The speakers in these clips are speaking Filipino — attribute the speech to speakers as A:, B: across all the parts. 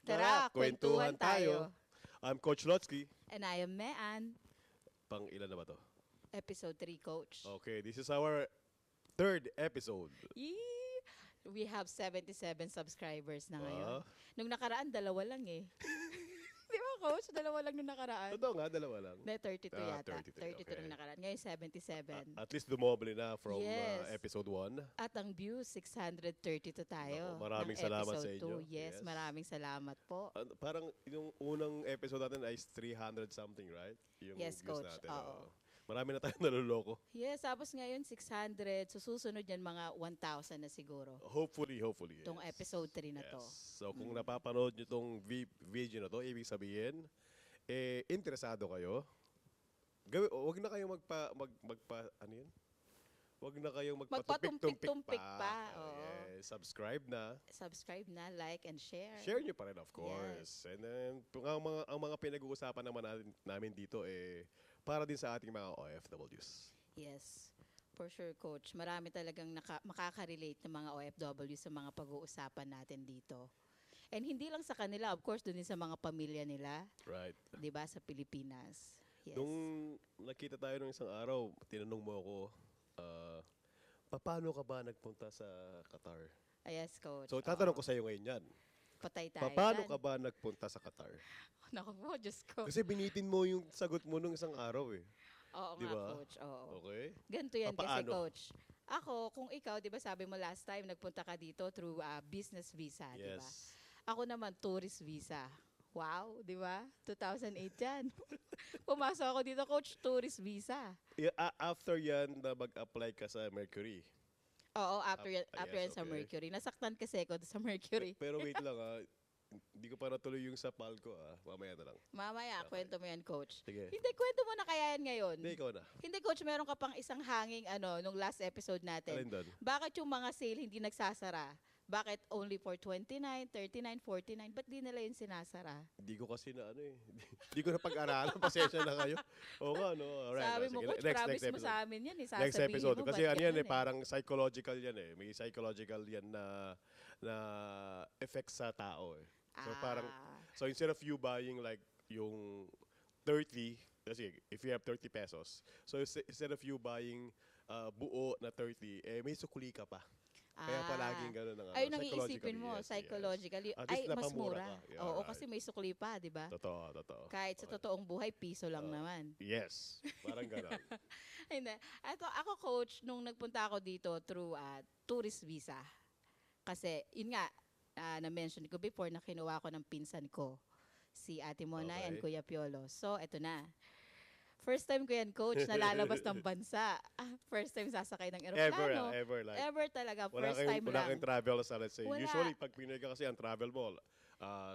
A: Tara, kwentuhan tayo.
B: I'm Coach Lotsky.
A: And I am Mean.
B: Pang ilan na ba to?
A: Episode 3, Coach.
B: Okay, this is our third episode.
A: Yee! We have 77 subscribers na ngayon.
B: Ah.
A: Nung nakaraan, dalawa lang eh. Di ba, Coach? Dalawa lang nung nakaraan.
B: Totoo nga, dalawa lang.
A: Hindi, 32 yata.
B: 32,
A: 32
B: okay.
A: nung nakaraan. Ngayon, 77.
B: At least dumoble na from
A: Yes.
B: episode 1.
A: At ang views, 632 tayo.
B: Naku, maraming
A: ng
B: salamat
A: episode
B: sa inyo.
A: 2. Yes,
B: Yes.
A: maraming salamat po.
B: Parang yung unang episode natin ay 300 something, right? Yung
A: Yes,
B: views
A: Coach.
B: natin.
A: Oo.
B: Marami na tayong naluloko.
A: Yes, tapos ngayon, 600. Susunod yan, mga 1,000 na siguro.
B: Hopefully.
A: Itong
B: yes.
A: episode 3 na to.
B: Yes. So kung napapanood nyo itong video na to, ibig sabihin, interesado kayo, wag na kayong ano yun? Wag na kayong
A: Magpatumpik-tumpik pa. Oo.
B: Yes. Subscribe na.
A: Subscribe na, like, and share.
B: Share nyo pa rin, of course. And then, ang mga pinag-uusapan naman namin dito, para din sa ating mga OFWs.
A: Yes. For sure, Coach. Marami talagang makaka-relate ng mga OFW sa mga pag-uusapan natin dito. And hindi lang sa kanila, of course, doon din sa mga pamilya nila.
B: Right.
A: 'Di ba, sa Pilipinas. Yes.
B: Nung nakita tayo nung isang araw, tinanong mo ako, paano ka ba nagpunta sa Qatar?
A: Yes, Coach.
B: So, tatanong
A: Oo.
B: ko sa iyo ngayon yan.
A: Patay tayo
B: Paano
A: dyan.
B: ka ba nagpunta sa Qatar?
A: Naku po, Diyos ko.
B: Kasi binitin mo yung sagot mo nung isang araw eh.
A: Oo
B: Di
A: nga,
B: ba?
A: Coach. Oo.
B: Okay?
A: Ganito yan kasi,
B: Paano?
A: Coach. Ako, kung ikaw, di ba sabi mo last time, nagpunta ka dito through business visa, di ba?
B: Yes.
A: Ako naman, tourist visa. Wow, di ba? 2008 yan. Pumasok ako dito, Coach, tourist visa.
B: Yeah, after yan na mag-apply ka sa Mercury.
A: Oo, after yan
B: Yes,
A: sa
B: okay.
A: Mercury. Nasaktan kasi ako sa Mercury.
B: Pero wait lang hindi ko pa natuloy yung sa Palco mamaya na lang.
A: Mamaya, kwento mo yan, Coach.
B: Sige.
A: Hindi, kwento mo na kaya yan ngayon.
B: Hindi, ikaw na.
A: Hindi, Coach, meron ka pang isang hanging nung last episode natin.
B: Alin doon?
A: Bakit yung mga sale hindi nagsasara? Bakit only for 29, 39, 49? Ba't di nila yun sinasara?
B: Hindi ko kasi na hindi ko na pag-aralan. Pasensya na kayo. Oo nga, no. Alright,
A: Sabi mo,
B: sige.
A: Coach, promise mo sa amin yan.
B: Next
A: Sasabihin
B: episode.
A: mo,
B: Kasi
A: ba't
B: ano yan
A: ganun
B: parang psychological yan eh. May psychological yan na effect sa tao eh. So parang, so instead of you buying like yung 30, kasi if you have 30 pesos, so instead of you buying buo na 30, may sukli ka pa. Kaya palaging gano'n ang
A: Ayun ang iisipin mo,
B: yes,
A: psychologically.
B: yes. At least
A: Ay, mas
B: napamura
A: mura.
B: ka. Yeah,
A: Oo,
B: right.
A: kasi may sukli pa, di ba?
B: Totoo.
A: Kahit sa totoong buhay, piso lang naman.
B: Yes, parang gano'n.
A: Hindi. Ako, Coach, nung nagpunta ako dito through tourist visa. Kasi, yun nga, na-mention ko before na kinuha ko ng pinsan ko, si Ate Monay and
B: Okay.
A: Kuya Piolo. So, eto na. First time ko yan, Coach, nalalabas ng bansa. First time sasakay ng eroplano.
B: Ever, like,
A: Ever talaga.
B: wala
A: First time
B: wala
A: lang.
B: kayong travel sa, let's say,
A: Wala.
B: usually pag Pinoy ka kasi ang travel mo,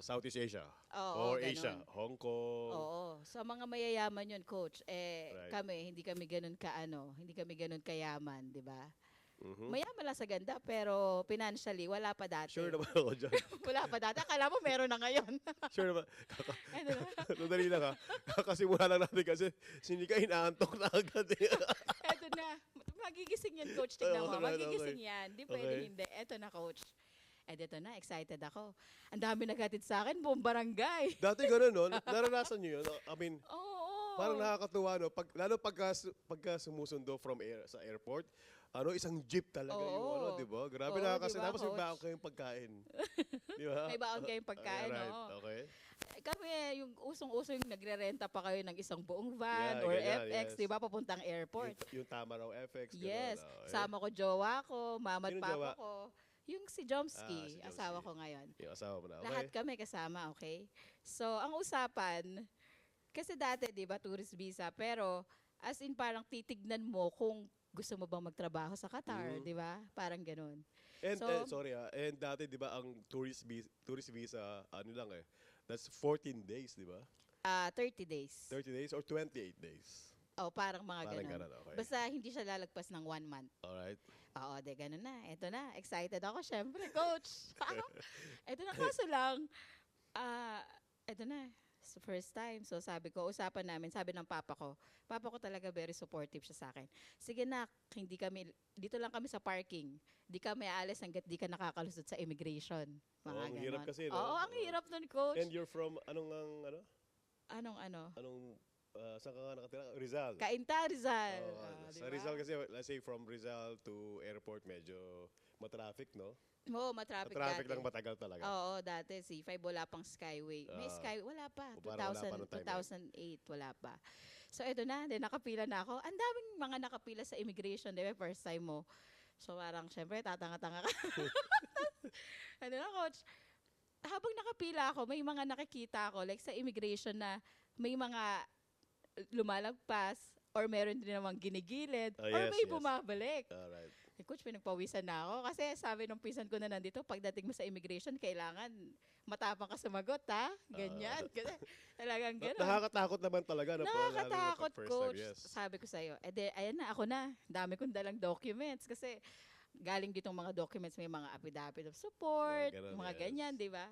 B: Southeast Asia,
A: Oo,
B: or
A: ganun.
B: Asia, Hong Kong.
A: Oo. Sa mga mayayaman yun, Coach,
B: Right.
A: hindi kami ganun hindi kami ganun kayaman, di ba?
B: Mhm.
A: Mayaman lang sa ganda, pero financially, wala pa dati.
B: Sure naman ako dyan.
A: Wala pa dati. Akala mo meron na ngayon.
B: Sure naman.
A: Ano na?
B: Madali lang kakasimula lang natin kasi sinika inaantok na agad eh.
A: Eto na. Magigising yan, Coach. Tignan mo.
B: Alright,
A: Magigising
B: okay.
A: yan. Di pwede
B: Okay.
A: hindi. Eto na, Coach. Eto na. Excited ako. Ang dami naghatid sa akin. Buong barangay.
B: Dati gano'n, no? Naranasan nyo yun? I mean,
A: Oo.
B: parang nakakatuwa, no? Lalo pagka sumusundo sa airport, isang jeep talaga yung
A: Oo.
B: di ba? Grabe
A: Oo,
B: nakakasaya.
A: diba,
B: Tapos may
A: Coach?
B: baon kayong pagkain. Di ba?
A: May baon kayong pagkain,
B: Alright,
A: oo.
B: okay.
A: Kami, yung usong-uso yung nagrerenta pa kayo ng isang buong van
B: Yeah,
A: or
B: ganyan,
A: FX,
B: yes.
A: di ba, papuntang airport.
B: Yung tama raw FX. Ganun,
A: Yes.
B: okay.
A: Sama ko jowa ko, mama at
B: Sinong
A: papa
B: jowa?
A: ko. Yung si Jomski,
B: Si Jomski.
A: asawa ko ngayon.
B: Yung asawa mo na, okay.
A: Lahat kami kasama, okay? So, ang usapan, kasi dati, di ba, tourist visa, pero as in parang titignan mo kung gusto mo bang magtrabaho sa Qatar, di ba? Parang ganun.
B: And,
A: So,
B: and dati, di ba, ang tourist visa, ano lang that's 14 days, di ba?
A: 30 days.
B: 30 days or 28 days.
A: Oh, parang mga
B: Parang
A: ganun.
B: ganun, okay.
A: Basta hindi siya lalagpas ng 1 month.
B: Alright.
A: Oo, ganun na. Ito na. Excited ako, syempre, Coach. Ito na, kaso lang, ito na. First time. So sabi ko, usapan namin, sabi ng papa ko talaga very supportive siya sa akin. Sige nak, dito lang kami sa parking. Di kami aalis hanggat di ka nakakalusot sa immigration. Mga
B: Oh, ang hirap
A: ganon.
B: kasi, no?
A: Oo, ang
B: Oo.
A: hirap nun, coach.
B: And you're from, ano?
A: Anong ano?
B: Saan ka nga nakatira? Rizal.
A: Kainta, Rizal.
B: Oo,
A: Di
B: sa
A: ba?
B: Rizal kasi, let's say from Rizal to airport, medyo matraffic, no?
A: Oo, matraffic
B: Matraffic
A: dati.
B: lang matagal talaga.
A: Oo, dati C5 wala pang Skyway. May
B: Ah.
A: Skyway, wala pa.
B: Parang wala pa
A: 2000,
B: nung time
A: 2008, wala pa. So eto na, then nakapila na ako. Ang daming mga nakapila sa immigration, di ba? First time mo. So parang, syempre, tatanga-tanga ka. Ano na, coach? Habang nakapila ako, may mga nakikita ako, like sa immigration na may mga lumalagpas, or meron din namang ginigilid,
B: Ah,
A: or
B: yes,
A: may
B: yes.
A: bumabalik.
B: Alright.
A: Eh, coach, pinagpawisan na ako. Kasi sabi nung pinsan ko na nandito, pagdating mo sa immigration, kailangan matapang ka sumagot, ha? Ganyan. Kasi talagang gano'n.
B: Nakakatakot naman talaga. No? Lalo na pag
A: Nakakatakot,
B: first
A: coach.
B: Time, yes.
A: Sabi ko sa'yo, ayan na, ako na. Dami kong dalang documents. Kasi galing ditong mga documents, may mga affidavit of support,
B: Mga ganun,
A: mga
B: yes.
A: ganyan, di ba?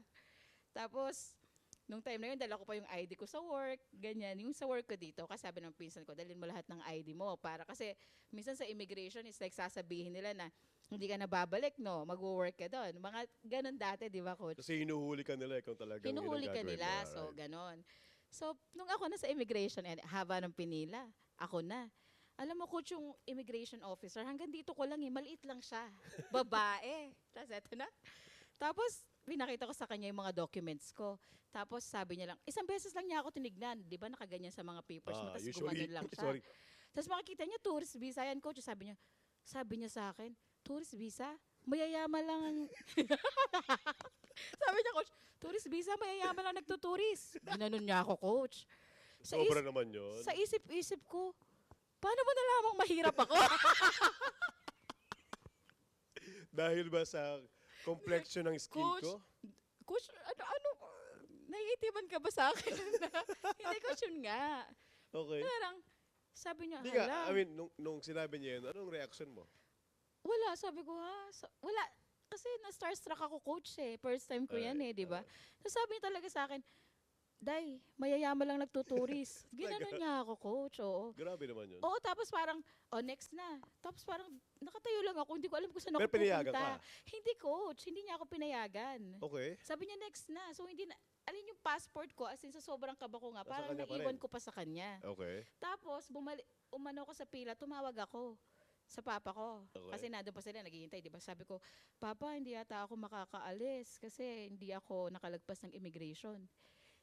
A: Tapos, nung time na yun, dala ko pa yung ID ko sa work, ganyan. Yung sa work ko dito, kasi sabi ng pinsan ko, dalhin mo lahat ng ID mo. Kasi, minsan sa immigration, it's like sasabihin nila na, hindi ka na babalik, no? Mag-work ka doon. Mga ganun dati, di ba, coach?
B: Kasi hinuhuli ka nila kung talagang yun ang
A: Hinuhuli ka
B: gagawin
A: nila,
B: mo.
A: so
B: Alright.
A: ganon. So, nung ako na sa immigration, haba ng pinila, ako na. Alam mo, coach, yung immigration officer, hanggang dito ko lang maliit lang siya. Babae. Tapos eto na. Tapos, pinakita ko sa kanya yung mga documents ko. Tapos sabi niya lang, isang beses lang niya ako tinignan. Di ba nakaganyan sa mga papers mo, tapos gumanon lang siya.
B: sorry.
A: Tapos makikita niya, tourist visa yan, coach. Sabi niya sa akin, tourist visa? Mayayaman lang ang... Sabi niya, coach, tourist visa, mayayaman lang nagtuturis. Ginanon niya ako, coach. Sa,
B: Sobra naman yun.
A: sa isip-isip ko, paano mo nalamang mahirap ako?
B: Dahil ba sa complexion ng skin
A: Coach,
B: ko?
A: Coach, ano, naiitiman ka ba sa akin? Hindi, coach, yun nga.
B: Okay.
A: Parang, sabi niya,
B: Hindi nga,
A: hala.
B: I mean, nung sinabi niya yun, anong reaction mo?
A: Wala, sabi ko ha. Wala. Kasi na-starstruck ako, coach eh. First time ko yan eh, di ba? So sabi niya talaga sa akin, Day, mayayaman lang nagtuturis. Ginanon niya ako, coach. Oo.
B: Grabe naman yun.
A: Oo, tapos parang, next na. Tapos parang, nakatayo lang ako. Hindi ko alam kung saan ako
B: Pero pinayagan
A: pupunta.
B: ka?
A: Hindi, coach. Hindi niya ako pinayagan.
B: Okay.
A: Sabi niya, next na. So, hindi na, alin yung passport ko, as in sa sobrang kaba ko nga,
B: Nasa
A: parang
B: kanya pa
A: naiwan
B: rin.
A: ko pa sa kanya.
B: Okay.
A: Tapos, umano ko sa pila, tumawag ako sa papa ko.
B: Okay.
A: Kasi nandun pa sila, naghihintay, di ba? Sabi ko, Papa, hindi yata ako makakaalis kasi hindi ako nakalagpas ng immigration.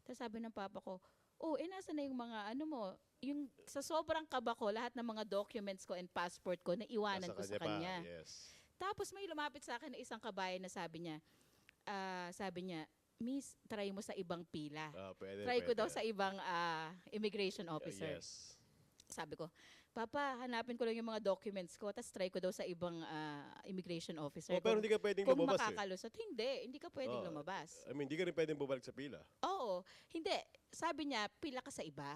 A: Tapos sabi ng papa ko, nasa na yung mga ano mo, yung sa sobrang kaba ko, lahat ng mga documents ko and passport ko, naiwanan
B: Nasa
A: ko sa
B: kanya pa,
A: kanya.
B: yes.
A: Tapos may lumapit sa akin na isang kabayan na sabi niya, Miss, try mo sa ibang pila.
B: Pwede,
A: Try ko
B: pwede.
A: daw sa ibang immigration officer.
B: Yes.
A: Sabi ko, Papa, hanapin ko lang yung mga documents ko, tapos try ko daw sa ibang immigration officer.
B: Pero hindi ka pwedeng
A: kung
B: lumabas eh.
A: makakalusot. Hindi ka pwedeng
B: Oo.
A: lumabas.
B: I mean, hindi ka rin pwedeng bumalik sa pila.
A: Oo, hindi. Sabi niya, pila ka sa iba.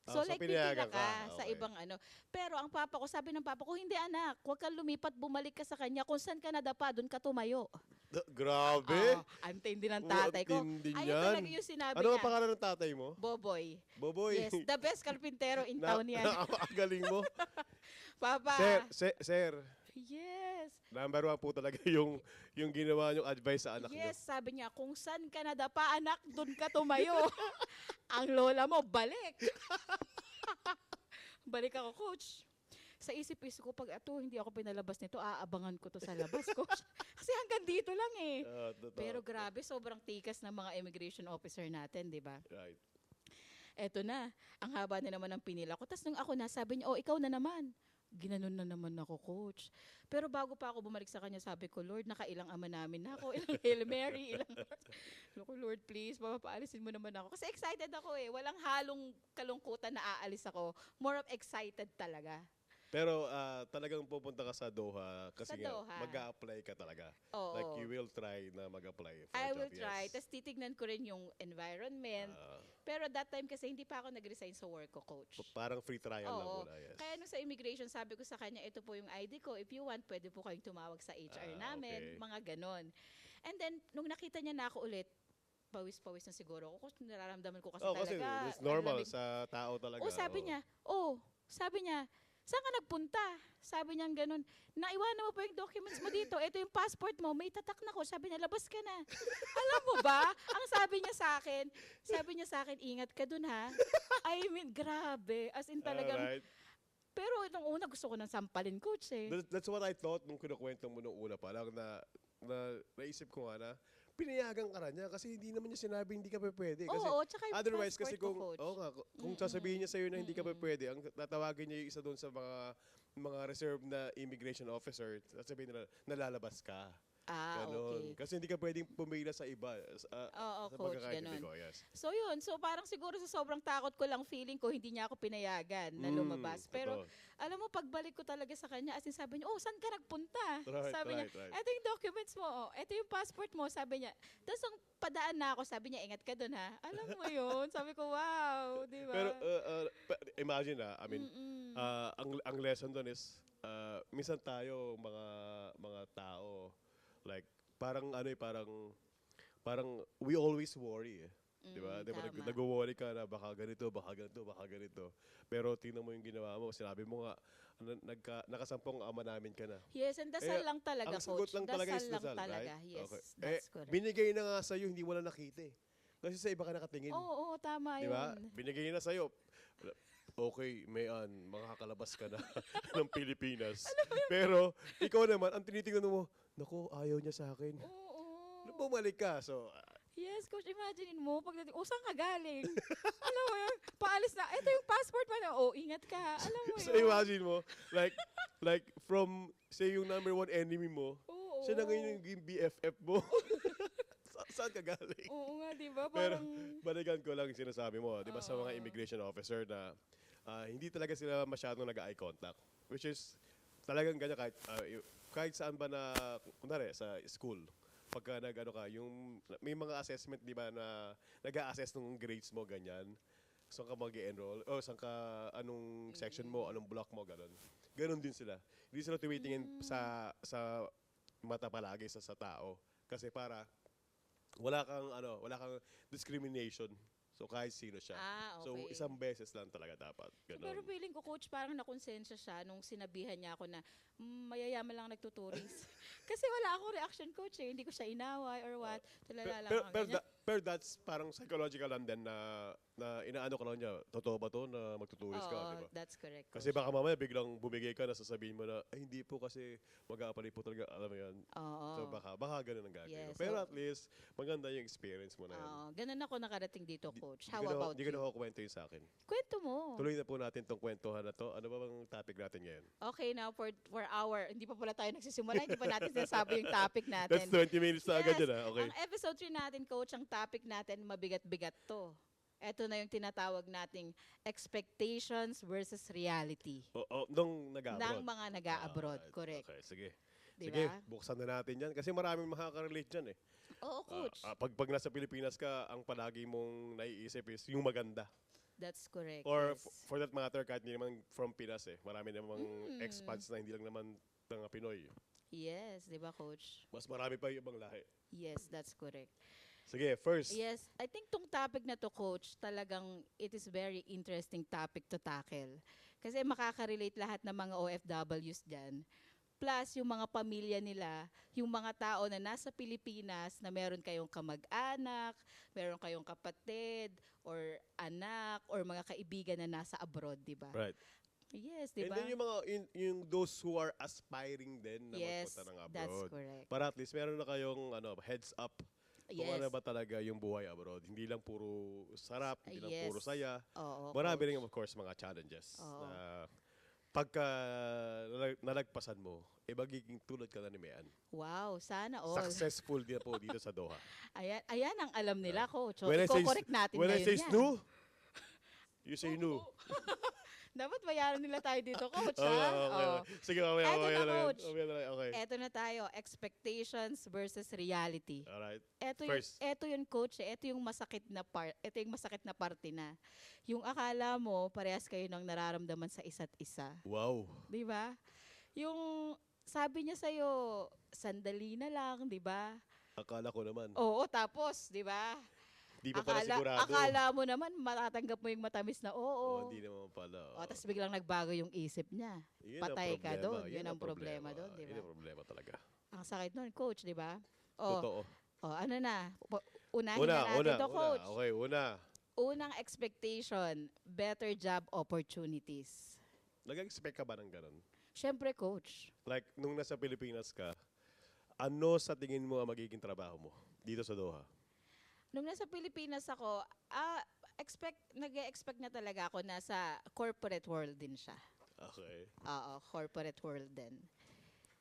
A: So
B: So
A: like pipila
B: pinayagan
A: ka
B: ka,
A: sa
B: okay.
A: ibang ano. Pero ang papa ko, sabi ng papa ko, hindi anak, huwag kang lumipat, bumalik ka sa kanya. Kung saan ka nadapa, doon ka tumayo.
B: Grabe.
A: Antindi ng tatay ko.
B: Ang tindi
A: Ayun
B: niyan.
A: talaga yung sinabi
B: Ano
A: niya.
B: ang pangalan ng tatay mo?
A: Boboy.
B: Boboy.
A: Yes, the best karpintero in town yan.
B: Ang galing mo.
A: Papa.
B: Sir,
A: Yes.
B: number 1 po talaga yung ginawa niyong advice sa anak niyo.
A: Yes, sabi niya, kung saan ka nadapa, anak, doon ka tumayo. Ang lola mo, balik. Balik ako, coach. Sa isip-isip ko, pag hindi ako pinalabas nito, aabangan ko to sa labas, coach. Kasi hanggang dito lang eh.
B: Totoo.
A: Pero grabe, sobrang tikas ng mga immigration officer natin, di ba?
B: Right.
A: Eto na, ang haba na naman ng pinila ko. Tapos nung ako na, sabi niya, ikaw na naman. Ginanon na naman ako, coach. Pero bago pa ako bumalik sa kanya, sabi ko, Lord, nakailang ama namin na ako. Ilang Hail Mary, ilang Lord, please, papaalisin mo naman ako. Kasi excited ako eh. Walang halong kalungkutan na aalis ako. More of excited talaga.
B: Pero talagang pupunta ka sa Doha kasi
A: Sa
B: nga
A: Doha.
B: mag-a-apply ka talaga.
A: Oo.
B: Like you will try na mag-apply for a
A: I
B: job.
A: will try.
B: Yes.
A: Tapos titignan ko rin yung environment. Pero that time kasi hindi pa ako nag-resign sa work ko, coach.
B: Parang free trial lang
A: Oo.
B: muna. Yes.
A: Kaya nung sa immigration, sabi ko sa kanya, ito po yung ID ko. If you want, pwede po kayong tumawag sa HR namin.
B: Okay.
A: Mga ganon. And then, nung nakita niya na ako ulit, pawis-pawis na siguro ako. Kasi nararamdaman ko kasi
B: Oh, kasi
A: talaga.
B: it's normal
A: ang lamig.
B: sa tao talaga.
A: Sabi niya, saan ka nagpunta? Sabi niya ganun, naiwanan mo pa yung documents mo dito. Ito yung passport mo, may tatak na ko. Sabi niya, labas ka na. Alam mo ba, ang sabi niya sa akin, ingat ka dun ha. I mean, grabe. As in talagang,
B: Alright.
A: pero nung una gusto ko nang sampalin, coach eh.
B: That's what I thought nung kinukwento mo nung una pa lang na naisip ko nga na pinayagan ka na niya kasi hindi naman niya sinabi hindi ka pa pwede. Kasi
A: Oo, tsaka yung
B: otherwise kasi
A: passport ko,
B: kung
A: coach.
B: kung sasabihin niya sa'yo na hindi ka pa pwede, ang tatawagin niya yung isa doon sa mga reserve na immigration officer, sasabihin nila nalalabas ka. Ganon.
A: Okay.
B: Kasi hindi ka pwedeng pumila sa iba.
A: Oo,
B: Sa
A: coach,
B: pagkakaintindi
A: ganon.
B: ko, yes.
A: So yun, so parang siguro sa sobrang takot ko lang feeling ko, hindi niya ako pinayagan na lumabas. Pero
B: Totoo.
A: alam mo, pagbalik ko talaga sa kanya, as in sabi niya, oh, saan ka nagpunta?
B: Right,
A: Sabi niya,
B: right.
A: eto yung documents mo, oh, eto yung passport mo, sabi niya. Tapos nung padaan na ako, sabi niya, ingat ka dun ha. Alam mo yun, sabi ko, wow, di ba?
B: Pero imagine I mean, ang lesson doon is minsan tayo mga tao like parang parang we always worry eh. 'Di ba? Di ba
A: Tama.
B: nag-worry ka na baka ganito, baka ganito, baka ganito. Pero tingnan mo yung ginawa mo, sinabi mo nga nakasampung ama namin ka na.
A: Yes, and dasal lang talaga,
B: Ang sagot
A: coach.
B: lang talaga is
A: Dasal lang
B: dasal,
A: talaga.
B: right?
A: Yes,
B: Okay.
A: that's correct.
B: Binigay na nga sa'yo, hindi mo na nakita eh. Kasi sa iba ka nakatingin.
A: Oo, tama
B: Di ba?
A: yun.
B: Binigay na sa'yo. Okay, Mayan, makakalabas ka na ng Pilipinas. Pero, ikaw naman, ang tinitingnan mo, naku, ayaw niya sa akin.
A: Oo.
B: Bumalik ka. So,
A: Yes, coach, imaginein mo, pagdating, saan ka galing? Alam mo yun, paalis na, ito yung passport mo na, ingat ka. Alam mo
B: so
A: yun.
B: imagine mo, like from, say, yung number one enemy mo,
A: Oo.
B: siya na ngayon yung BFF mo. Saan ka galing?
A: Oo nga, di ba?
B: Pero,
A: Parang,
B: balikan ko lang yung sinasabi mo, di ba, sa mga
A: Oo.
B: immigration officer na hindi talaga sila masyadong nag-eye contact. Which is, talagang ganyan kahit saan ba na, kunwari, sa school, pagka yung, may mga assessment, di ba, na nag-a-assess ng grades mo, ganyan. Saan ka mag-enroll, saan ka, anong section mo, anong block mo, gano'n. Ganon din sila. Hindi sila tumitingin sa mata palagi sa tao. Kasi para, wala kang discrimination. So kahit sino siya.
A: okay.
B: So isang beses lang talaga dapat.
A: Pero
B: Ganon.
A: feeling ko, coach, parang nakonsensya siya nung sinabihan niya ako na mayayaman lang nagtuturis. Kasi wala akong reaction, coach eh. Hindi ko siya inaway or what. Tulala lang ako ganyan.
B: Pero that's parang psychological lang din na inaano ka lang niya, totoo ba to na magtuturis ka, di ba?
A: That's correct,
B: Kasi
A: coach.
B: baka mamaya biglang bumigay ka na sasabihin mo na, ay hindi po kasi mag-aapply po talaga, alam mo yan.
A: Oo.
B: So baka ganun ang gagawin.
A: Yes,
B: Pero
A: so-
B: at least, maganda yung experience mo na yan.
A: Ganun ako nakarating dito, coach. How
B: Hindi ko na-
A: about
B: Hindi ko
A: you?
B: na kukwento yun sa akin.
A: Kwento mo.
B: Tuloy na po natin tong kwentuhan na to. Ano ba bang topic natin ngayon?
A: Okay, now for our, hindi pa pala tayo nagsisimula, hindi pa natin sinasabi yung topic natin.
B: That's 20 minutes na agad
A: Yes,
B: yun Okay.
A: Ang episode 3 natin, coach, ang topic natin, mabigat-bigat to. Ito na yung tinatawag nating expectations versus reality
B: Nung nag-abroad.
A: ng mga nag-a-abroad.
B: Alright,
A: Correct.
B: Okay, sige.
A: Di
B: Sige,
A: ba?
B: buksan na natin yan. Kasi maraming makaka-relate dyan eh.
A: Oo, coach.
B: Pag nasa Pilipinas ka, ang palagi mong naiisip is yung maganda.
A: That's correct.
B: Or
A: yes.
B: for that matter, kahit hindi naman from Pinas eh. Marami namang expats na hindi lang naman mga Pinoy.
A: Yes, di ba, coach?
B: Mas marami pa yung ibang lahi.
A: Yes, that's correct.
B: Sige, first.
A: Yes, I think tong topic na to, coach, talagang it is very interesting topic to tackle. Kasi makaka-relate lahat ng mga OFWs dyan. Plus, yung mga pamilya nila, yung mga tao na nasa Pilipinas, na meron kayong kamag-anak, meron kayong kapatid, or anak, or mga kaibigan na nasa abroad, di ba?
B: Right.
A: Yes, di
B: And
A: ba?
B: then yung those who are aspiring din na
A: Yes,
B: magpunta ng abroad.
A: that's correct.
B: Para at least meron na kayong heads up kung
A: Yes.
B: ano ba talaga yung buhay abroad. Hindi lang puro sarap, hindi lang
A: Yes.
B: puro saya.
A: Oo,
B: Marami
A: coach.
B: rin of course mga challenges
A: Oo.
B: na pagka nalagpasan mo, magiging tulad ka na ni Mayan.
A: Wow, sana all.
B: Successful din po dito sa Doha.
A: Ayan ang alam nila, coach. So,
B: When I say
A: i-correct natin
B: when I
A: ngayon
B: say
A: yan.
B: snoo, you say no.
A: Dapat bayaran nila tayo dito, coach,
B: Okay,
A: ha?
B: okay.
A: Oo.
B: Sige, mamaya,
A: Eto
B: mamaya
A: na,
B: na yan.
A: coach.
B: Mamaya na lang, okay.
A: Eto na tayo, expectations versus reality.
B: Alright.
A: Eto
B: First.
A: yun, coach. Eto yung masakit na parte na. Yung akala mo, parehas kayo ng nararamdaman sa isa't isa.
B: Wow.
A: Di ba? Yung sabi niya sa'yo, sandali na lang, di ba?
B: Akala ko naman.
A: Oo, tapos, di ba?
B: Di pa pala sigurado.
A: Akala mo naman matatanggap mo yung matamis na oo.
B: Hindi naman pala.
A: O, tapos biglang nagbago yung isip niya.
B: Yun ang
A: Patay ka
B: problema,
A: doon. Yun ang problema doon, di
B: Yun
A: ba?
B: ang problema talaga.
A: Ang sakit nun, coach, di ba? O,
B: Totoo.
A: ano na? Unahin na natin to, coach.
B: Okay, una.
A: Unang expectation, better job opportunities.
B: Nag-expect ka ba ng ganun?
A: Siyempre, coach.
B: Like, nung nasa Pilipinas ka, ano sa tingin mo ang magiging trabaho mo dito sa Doha?
A: Nung nasa Pilipinas ako, nag-expect na talaga ako nasa corporate world din siya.
B: Okay.
A: Oo, corporate world din.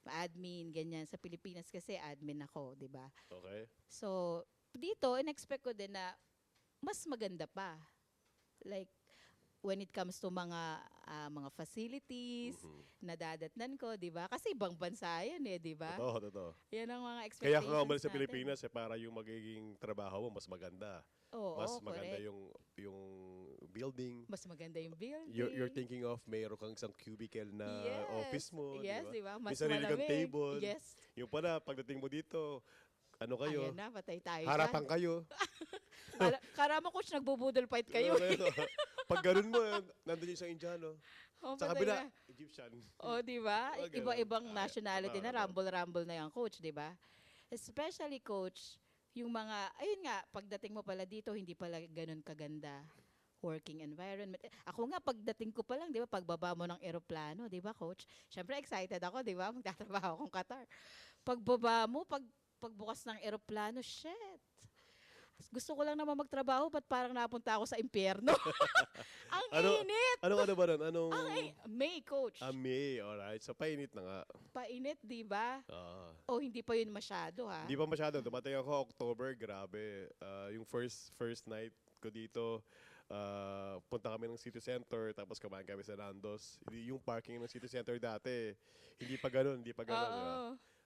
A: Admin, ganyan. Sa Pilipinas kasi admin ako, di ba?
B: Okay.
A: So, dito, in-expect ko din na mas maganda pa. Like, when it comes to mga facilities, nadadatnan ko, di ba? Kasi ibang bansa yan di ba?
B: Totoo.
A: Yan ang mga
B: Kaya
A: expectations
B: ka umalis sa
A: natin.
B: Pilipinas, para yung magiging trabaho mo mas maganda.
A: Oo,
B: Mas maganda
A: correct.
B: yung building.
A: Mas maganda yung building.
B: You're thinking of mayroon kang isang cubicle na office mo.
A: Yes,
B: di
A: di
B: ba?
A: ba? Mas
B: May sarili kang
A: malamig.
B: table.
A: Yes.
B: Yung pala, pagdating mo dito, ano kayo?
A: Ayan na, patay tayo
B: Harapan
A: dyan.
B: kayo.
A: Karama, coach, nagbubudol fight kayo.
B: Pag ganun mo, nandun yung isang Indiano.
A: Oh,
B: Sa
A: patay
B: kabila,
A: na.
B: Egyptian.
A: Oh, di ba?
B: Mga ganun.
A: Iba-ibang nationality na,
B: tama.
A: rumble-rumble na yung coach, di ba? Especially, coach, yung mga, ayun nga, pagdating mo pala dito, hindi pala ganun kaganda working environment. Ako nga, pagdating ko pa lang, di ba, pagbaba mo ng eroplano, di ba, coach? Siyempre, excited ako, di ba? Magtatrabaho akong Qatar. Pagbaba mo, pagbukas ng eroplano, shit. Gusto ko lang naman magtrabaho, ba't parang napunta ako sa impyerno? Ang init!
B: Ano ba nun? Anong...
A: May, coach.
B: May, alright. So, painit na nga.
A: Painit, di ba?
B: Ah.
A: O hindi pa yun masyado, ha?
B: Di pa masyado. Dumating ako October, grabe. Yung first night ko dito, punta kami ng city center, tapos kumain kami sa Nando's. Yung parking ng city center dati, hindi pa ganun. Di ba?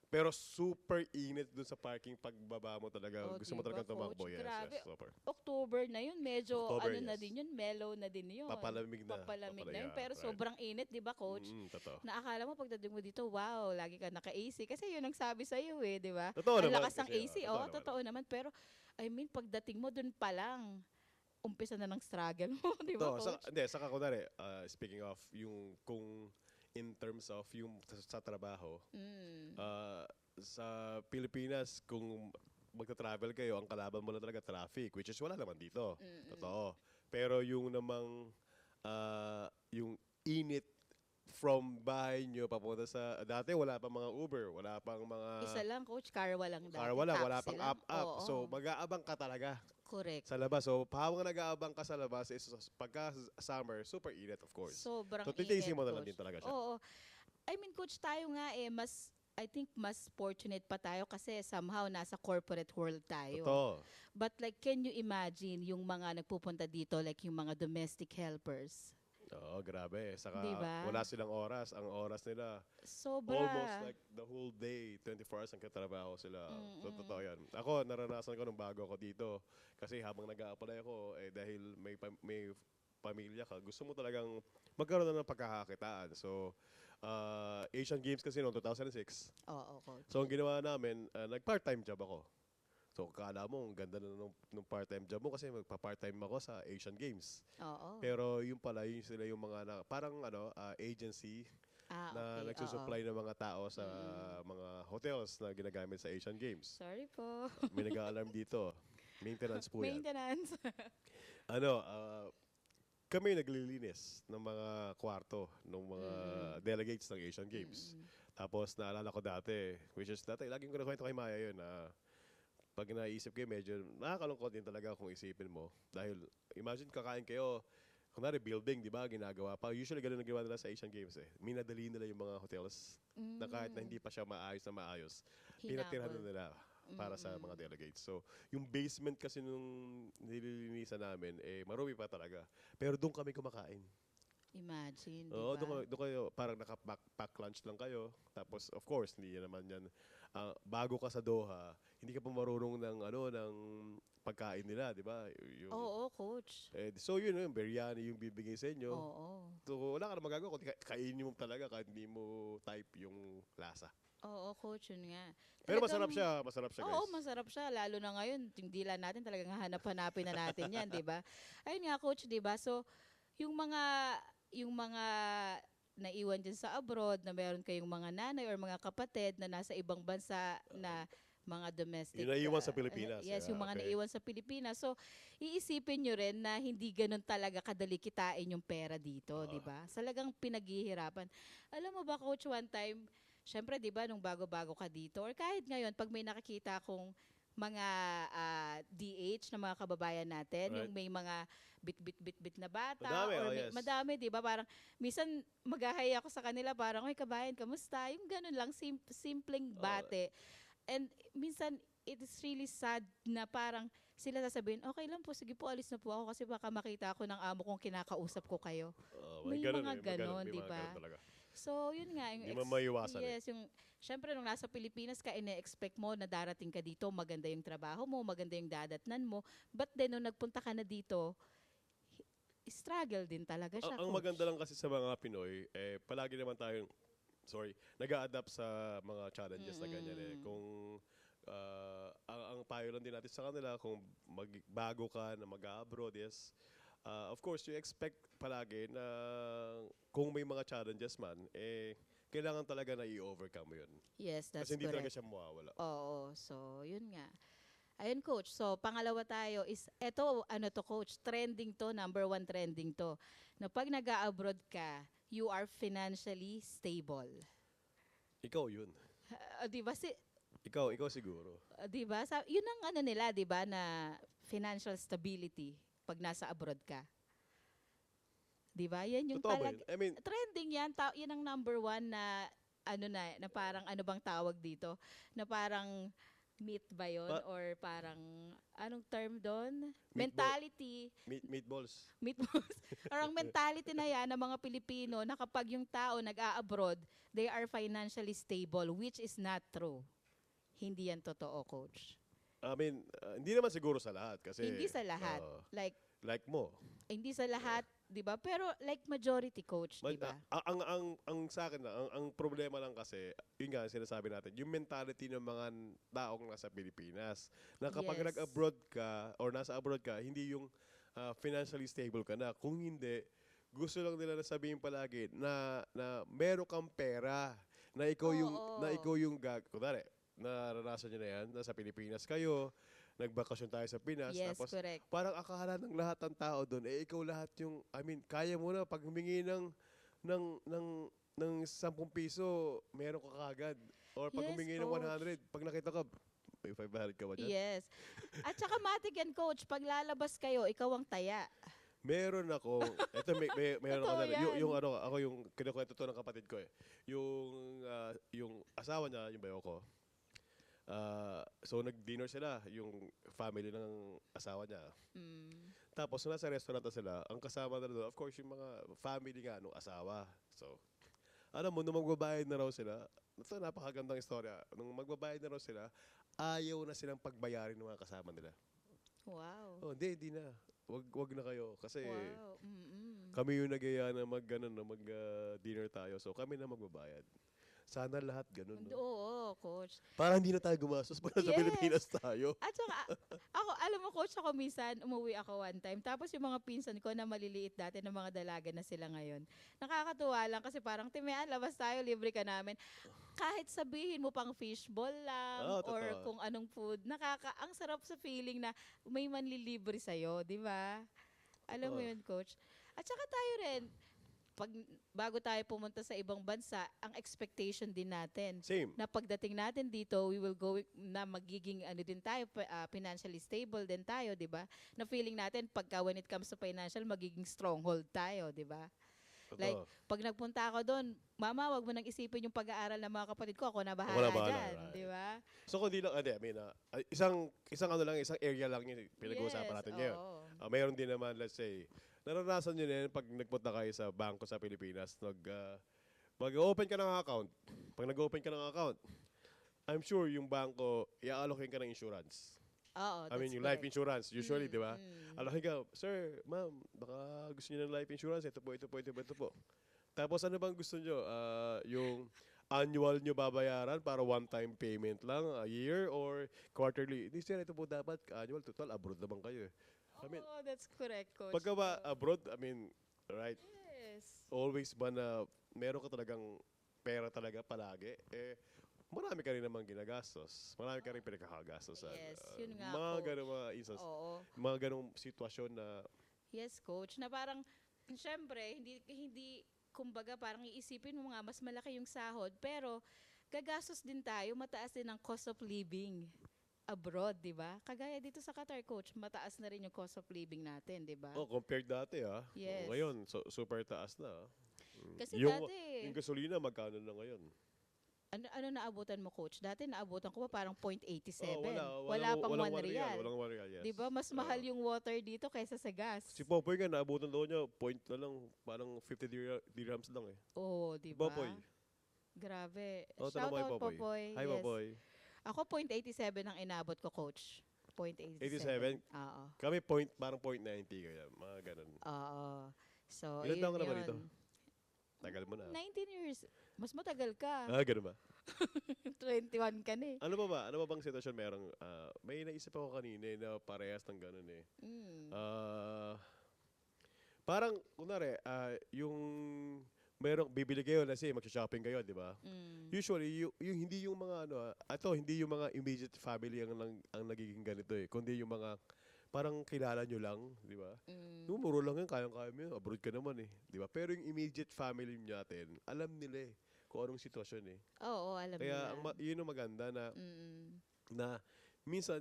B: Pero super init dun sa parking pagbaba mo talaga. Gusto mo
A: diba,
B: talagang tumakbo.
A: coach?
B: Yes,
A: Grabe.
B: super.
A: October na yun, medyo
B: October,
A: na
B: yes.
A: din yun, mellow na din yun.
B: Papalamig na.
A: Papalamig na yun,
B: Yeah,
A: pero
B: right.
A: sobrang init, di ba, coach?
B: Totoo.
A: Naakala mo pagdating mo dito, wow, lagi ka naka-AC. Kasi yun ang sabi sa'yo di ba?
B: Totoo
A: Ang
B: naman
A: lakas ng
B: kasi,
A: AC,
B: naman.
A: totoo naman. Pero, I mean, pagdating mo dun pa lang, umpisa na ng struggle mo, di ba, coach?
B: Saka kunwari, speaking of, yung kung in terms of yung sa trabaho, sa Pilipinas, kung magta-travel kayo, ang kalaban mo na talaga traffic, which is wala naman dito. Totoo. Pero yung namang, yung init from bahay nyo papunta sa, dati wala pa mga Uber, wala pang mga...
A: Isa lang, coach, carwa lang dati.
B: wala
A: taxi
B: pang
A: lang.
B: up.
A: Oo.
B: So, mag-aabang ka talaga
A: Correct.
B: sa labas. So, habang nag-aabang ka sa labas, is pagka summer, super init, of course.
A: Sobrang
B: So, titiisin
A: init,
B: mo na lang
A: coach.
B: din talaga siya.
A: Oo. I mean, coach, tayo nga I think mas fortunate pa tayo kasi somehow nasa corporate world tayo.
B: Totoo.
A: But like, can you imagine yung mga nagpupunta dito, like yung mga domestic helpers?
B: Oo, grabe. Saka
A: Diba?
B: wala silang oras. Ang oras nila,
A: Sobra.
B: almost like the whole day, 24 hours ang katrabaho sila. So, totoo yan. Ako, naranasan ko nung bago ako dito. Kasi habang nag-a-apply ako, dahil may pamilya ka, gusto mo talagang magkaroon na ng pagkakakitaan. So, Asian Games kasi noong 2006.
A: Oo, coach.
B: So, ang ginawa namin, nag-part-time job ako. So, kala mo, ang ganda na nung part-time job mo kasi magpa-part-time ako sa Asian Games.
A: Oo.
B: Pero yung pala, yun sila yung mga, parang agency na
A: okay.
B: nagsusupply ng mga tao sa mga hotels na ginagamit sa Asian Games.
A: Sorry po.
B: May nag-alarm dito. Maintenance po yan.
A: Maintenance.
B: Kami naglilinis ng mga kwarto ng mga delegates ng Asian Games. Tapos naalala ko dati, which is dati, laging ko nakwento kay Maya yun na pag naisip kayo, medyo nakakalungkot din talaga kung isipin mo. Dahil, imagine kakain kayo, kunwari building, di ba, ginagawa pa. Usually, ganun ang ginawa nila sa Asian Games Minadali nila yung mga hotels na kahit na hindi pa siya maayos, pinatirahan na nila para sa mga delegates. So, yung basement kasi nung nililinisan namin, marumi pa talaga. Pero doon kami kumakain.
A: Imagine, di
B: Oo,
A: ba?
B: doon kayo, parang naka-pack lunch lang kayo. Tapos, of course, hindi naman yan. Bago ka sa Doha, hindi ka pa marunong ng pagkain nila, di ba?
A: Oo, coach.
B: So, yun, yung biryani yung bibigay sa inyo.
A: Oo.
B: So, wala ka na magagawa kundi kainin mo talaga kahit hindi mo type yung lasa.
A: Oo, coach, yun nga.
B: Pero
A: Talagang
B: masarap siya
A: Oo,
B: guys.
A: masarap siya. Lalo na ngayon, yung dila natin talagang hanap-hanapin na natin yan, di ba? Ayun nga, coach, di ba? So, yung mga, yung mga naiwan dyan sa abroad, na meron kayong mga nanay or mga kapatid na nasa ibang bansa na mga
B: Yung
A: domestic,
B: naiwan sa Pilipinas.
A: yes, yung
B: Yeah,
A: mga
B: okay.
A: naiwan sa Pilipinas. So, iisipin nyo rin na hindi ganun talaga kadali kitain yung pera dito, di
B: Oo.
A: ba? Talagang pinaghihirapan. Alam mo ba, coach, one time, syempre, di ba, nung bago-bago ka dito, or kahit ngayon, pag may nakikita akong mga DH na mga kababayan natin, yung
B: Right?
A: may mga bit-bit-bit-bit na bata,
B: Madami,
A: or
B: oh
A: may,
B: yes.
A: madami, di ba? Parang, minsan, magahay ako sa kanila, parang, oy, kabayan, kamusta? Yung ganun lang, simpleng
B: Oh,
A: bate. And minsan, it is really sad na parang sila sasabihin, okay lang po, sige po, alis na po ako kasi baka makita ako ng amo kong kinakausap ko kayo.
B: may
A: May
B: ganun
A: mga ganon,
B: may
A: di
B: mga ganun
A: ba?
B: talaga.
A: So, yun nga,
B: Hindi mo maiwasan eh.
A: yes, yung, syempre, nung nasa Pilipinas ka, ine-expect mo na darating ka dito, maganda yung trabaho mo, maganda yung dadatnan mo. But then, nung nagpunta ka na dito, struggle din talaga
B: Ang,
A: siya,
B: ang
A: coach.
B: maganda lang kasi sa mga Pinoy, palagi naman tayong, sorry, nag-a-adapt sa mga challenges na ganyan eh.
A: Mm-mm.
B: Kung ang payo lang din natin sa kanila, kung magbago ka na mag-abroad, yes, of course, you expect palagi na kung may mga challenges man, kailangan talaga na i-overcome mo yun.
A: Yes, that's
B: Kasi hindi talaga
A: correct.
B: siya mawawala.
A: Oo, so, yun nga. Ayun, coach. So, pangalawa tayo is, eto, ano to, coach, trending to, number one trending to, na pag nag-abroad ka, you are financially stable.
B: Ikaw yun.
A: Di ba?
B: Ikaw siguro.
A: 'Di ba? Yun ang ano nila, 'di ba, na financial stability pag nasa abroad ka. 'Di ba? Yan yung
B: Totoo ba yun? I mean,
A: trending yan, yan ang number one na ano na parang ano bang tawag dito? Na parang myth ba yon
B: pa,
A: or parang anong term doon?
B: meatball,
A: Mentality,
B: meatballs.
A: myth or ang mentality na yan ng mga Pilipino na kapag yung tao nag-a-abroad, they are financially stable, which is not true. Hindi yan totoo, coach.
B: I mean, hindi naman siguro sa lahat kasi
A: Hindi sa lahat.
B: uh,
A: Like,
B: like mo.
A: hindi sa lahat, 'di ba? Pero like majority, coach, 'di ba?
B: Ang sa akin lang, ang problema lang kasi, yun nga ang sinasabi natin, yung mentality ng mga taong nasa Pilipinas. Na kapag
A: Yes.
B: nag-abroad ka or nasa abroad ka, hindi yung financially stable ka na. Kung hindi, gusto lang nila na sabihin palagi na meron kang pera, na
A: Oo.
B: ikaw yung kunwari, naranasan nyo na yan, nasa Pilipinas kayo, nagbakasyon tayo sa Pinas,
A: Yes,
B: tapos
A: correct.
B: parang akala ng lahat ng tao doon, ikaw lahat yung, I mean, kaya mo na pag humingi ng, ng, ng 10 piso, meron ka kagad. Or pag
A: Yes,
B: humingi ng
A: coach.
B: 100, pag nakita ka, may 500 ka ba dyan?
A: Yes. At saka matik yan, coach, pag lalabas kayo, ikaw ang taya.
B: Meron ako, ito meron ako
A: Totoo
B: na,
A: yan.
B: yung ano, ako yung kinukwento to ng kapatid ko eh. Yung asawa niya, yung bayo ko, so nag-dinner sila, yung family ng asawa niya.
A: Mm.
B: Tapos nasa restaurant na sila, ang kasama na doon, of course, yung mga family nga nung asawa. So, alam mo, nung magbabayad na raw sila, ito napakagandang istorya, nung magbabayad na raw sila, ayaw na silang pagbayarin ng mga kasama nila.
A: Wow.
B: Oh, hindi na. Wag na kayo. Kasi
A: Wow. Mm-mm.
B: kami yung nagaya na dinner tayo. So kami na magbabayad. Sana lahat ganun, no?
A: Oo, coach.
B: Para hindi na tayo gumastos pag nasa Pilipinas
A: Yes.
B: tayo.
A: At saka, ako, alam mo, coach, ako minsan, umuwi ako one time. Tapos yung mga pinsan ko na maliliit dati, na mga dalaga na sila ngayon. Nakakatuwa lang kasi parang, Timean, labas tayo, libre ka namin. Kahit sabihin mo pang fishball lang
B: Oo,
A: or
B: totoo.
A: kung anong food, ang sarap sa feeling na may manlilibre sa'yo, di ba? Alam mo
B: Totoo.
A: yun, coach? At saka tayo rin, pag bago tayo pumunta sa ibang bansa, ang expectation din natin
B: Same.
A: na pagdating natin dito, we will go na magiging ano din tayo, financially stable din tayo, 'di ba? Na feeling natin pagka when it comes to financial, magiging stronghold tayo, 'di ba? Like
B: Totoo.
A: pag nagpunta ako doon, mama, wag mo nang isipin yung pag-aaral ng mga kapatid ko, ako na
B: Ako na
A: bahala
B: bahala,
A: diyan,
B: right.
A: 'di ba?
B: So kundi lang, I mean, isang ano lang, isang area lang yun, pinag-uusapan
A: Yes,
B: natin ngayon.
A: oo.
B: Mayroon din naman, let's say, naranasan nyo na yun pag nagpunta kayo sa bangko sa Pilipinas, mag-open ka ng account. Pag nag-open ka ng account, I'm sure yung bangko, i-allocate ka ng insurance.
A: Oo,
B: I mean,
A: that's
B: yung life
A: correct.
B: insurance, usually, di ba?
A: Mm.
B: Allocate ka, sir, ma'am, baka gusto niyo ng life insurance, ito po. Tapos ano bang gusto nyo? Yung annual nyo babayaran para one-time payment lang, a year, or quarterly? Hindi sir, ito po dapat annual. Total, abroad naman kayo eh. I mean,
A: Oo, that's correct, Coach.
B: pagka ba abroad, I mean, right,
A: Yes.
B: always ba na meron ka talagang pera talaga palagi, eh, marami ka rin naman ginagastos. Marami ka rin pinagkakagastosan.
A: Yes, yun nga,
B: mga
A: Coach.
B: ganong mga instance,
A: Oo.
B: mga ganong sitwasyon na,
A: Yes, Coach. Na parang, syempre, hindi, kumbaga, parang iisipin mo nga, mas malaki yung sahod, pero gagastos din tayo, mataas din ang cost of living abroad, di ba? Kagaya dito sa Qatar, Coach, mataas na rin yung cost of living natin, di ba?
B: compared dati
A: Yes.
B: Ngayon, super taas na
A: Kasi
B: yung,
A: dati,
B: yung gasolina, magkano na ngayon?
A: ano naabutan mo, Coach? Dati naabutan ko pa parang 0.87.
B: Wala
A: pang
B: walang
A: 1 real.
B: Walang 1 real, yes.
A: Di ba? Mas mahal
B: Oo.
A: yung water dito kaysa sa gas.
B: Si Popoy nga, naabutan daw niya, point na lang, parang 50 dirhams lang eh.
A: Oo, di ba?
B: Popoy.
A: Grabe.
B: Oh,
A: Shout
B: tanong mo kay
A: out,
B: Popoy.
A: Popoy.
B: Hi,
A: Yes.
B: Popoy.
A: Ako 0.87 ang inabot ko, Coach.
B: 87?
A: 0.87. Oo.
B: Kami parang 0.90 kaya, mga ganun.
A: Oo. So,
B: Ilan taon ka na ba
A: yun.
B: dito? Tagal mo na.
A: 19 years. Mas matagal ka.
B: Ganun ba?
A: 21 ka na eh.
B: Ano ba bang sitwasyon merong, may naisip ako kanina na parehas ng ganun eh.
A: Mm.
B: Parang, kunwari, yung merong bibili kayo, kasi mag-shopping kayo, di ba?
A: Mm.
B: Usually, yung hindi yung mga hindi yung mga immediate family ang nagiging ganito eh, kundi yung mga parang kilala nyo lang, di ba?
A: Mm.
B: Yung muro lang yan, kayang-kaya mo yun, abroad ka naman eh, di ba? Pero yung immediate family natin, alam nila eh, kung anong sitwasyon eh.
A: Oo, alam
B: Kaya
A: nila.
B: yun ang maganda na,
A: Mm.
B: na minsan,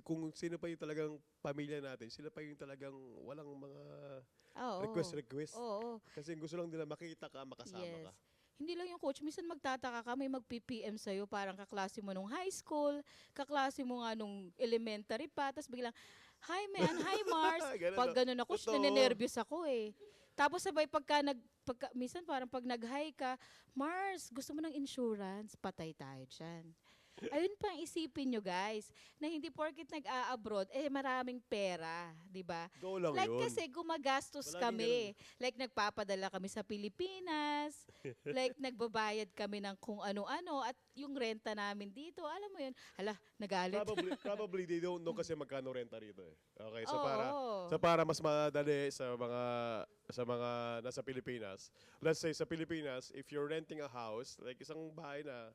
B: kung sino pa yung talagang pamilya natin, sila pa yung talagang walang mga
A: Oo.
B: request.
A: Oo.
B: Kasi gusto lang nila makita ka, makasama ka.
A: Yes. Hindi lang yung coach, minsan magtataka ka, may mag-PPM sa'yo, parang kaklase mo nung high school, kaklase mo nga nung elementary pa, tapos biglang, hi man, hi Mars.
B: Ganun,
A: Pag
B: no?
A: ganun ako,
B: Totoo.
A: nanenervyos ako eh. Tapos sabay minsan parang pag nag-hi ka, Mars, gusto mo ng insurance? Patay tayo dyan. Ayun pa ang isipin nyo guys, na hindi porkit nag-a-abroad, maraming pera, di ba?
B: Go lang
A: Like
B: yun.
A: kasi gumagastos
B: Palaging
A: kami. Like nagpapadala kami sa Pilipinas. Like nagbabayad kami ng kung ano-ano. At yung renta namin dito, alam mo yun, hala, nagalit.
B: Probably they don't know kasi magkano renta rito eh. Okay, so
A: Oo.
B: para mas madali sa mga nasa Pilipinas. Let's say sa Pilipinas, if you're renting a house, like isang bahay na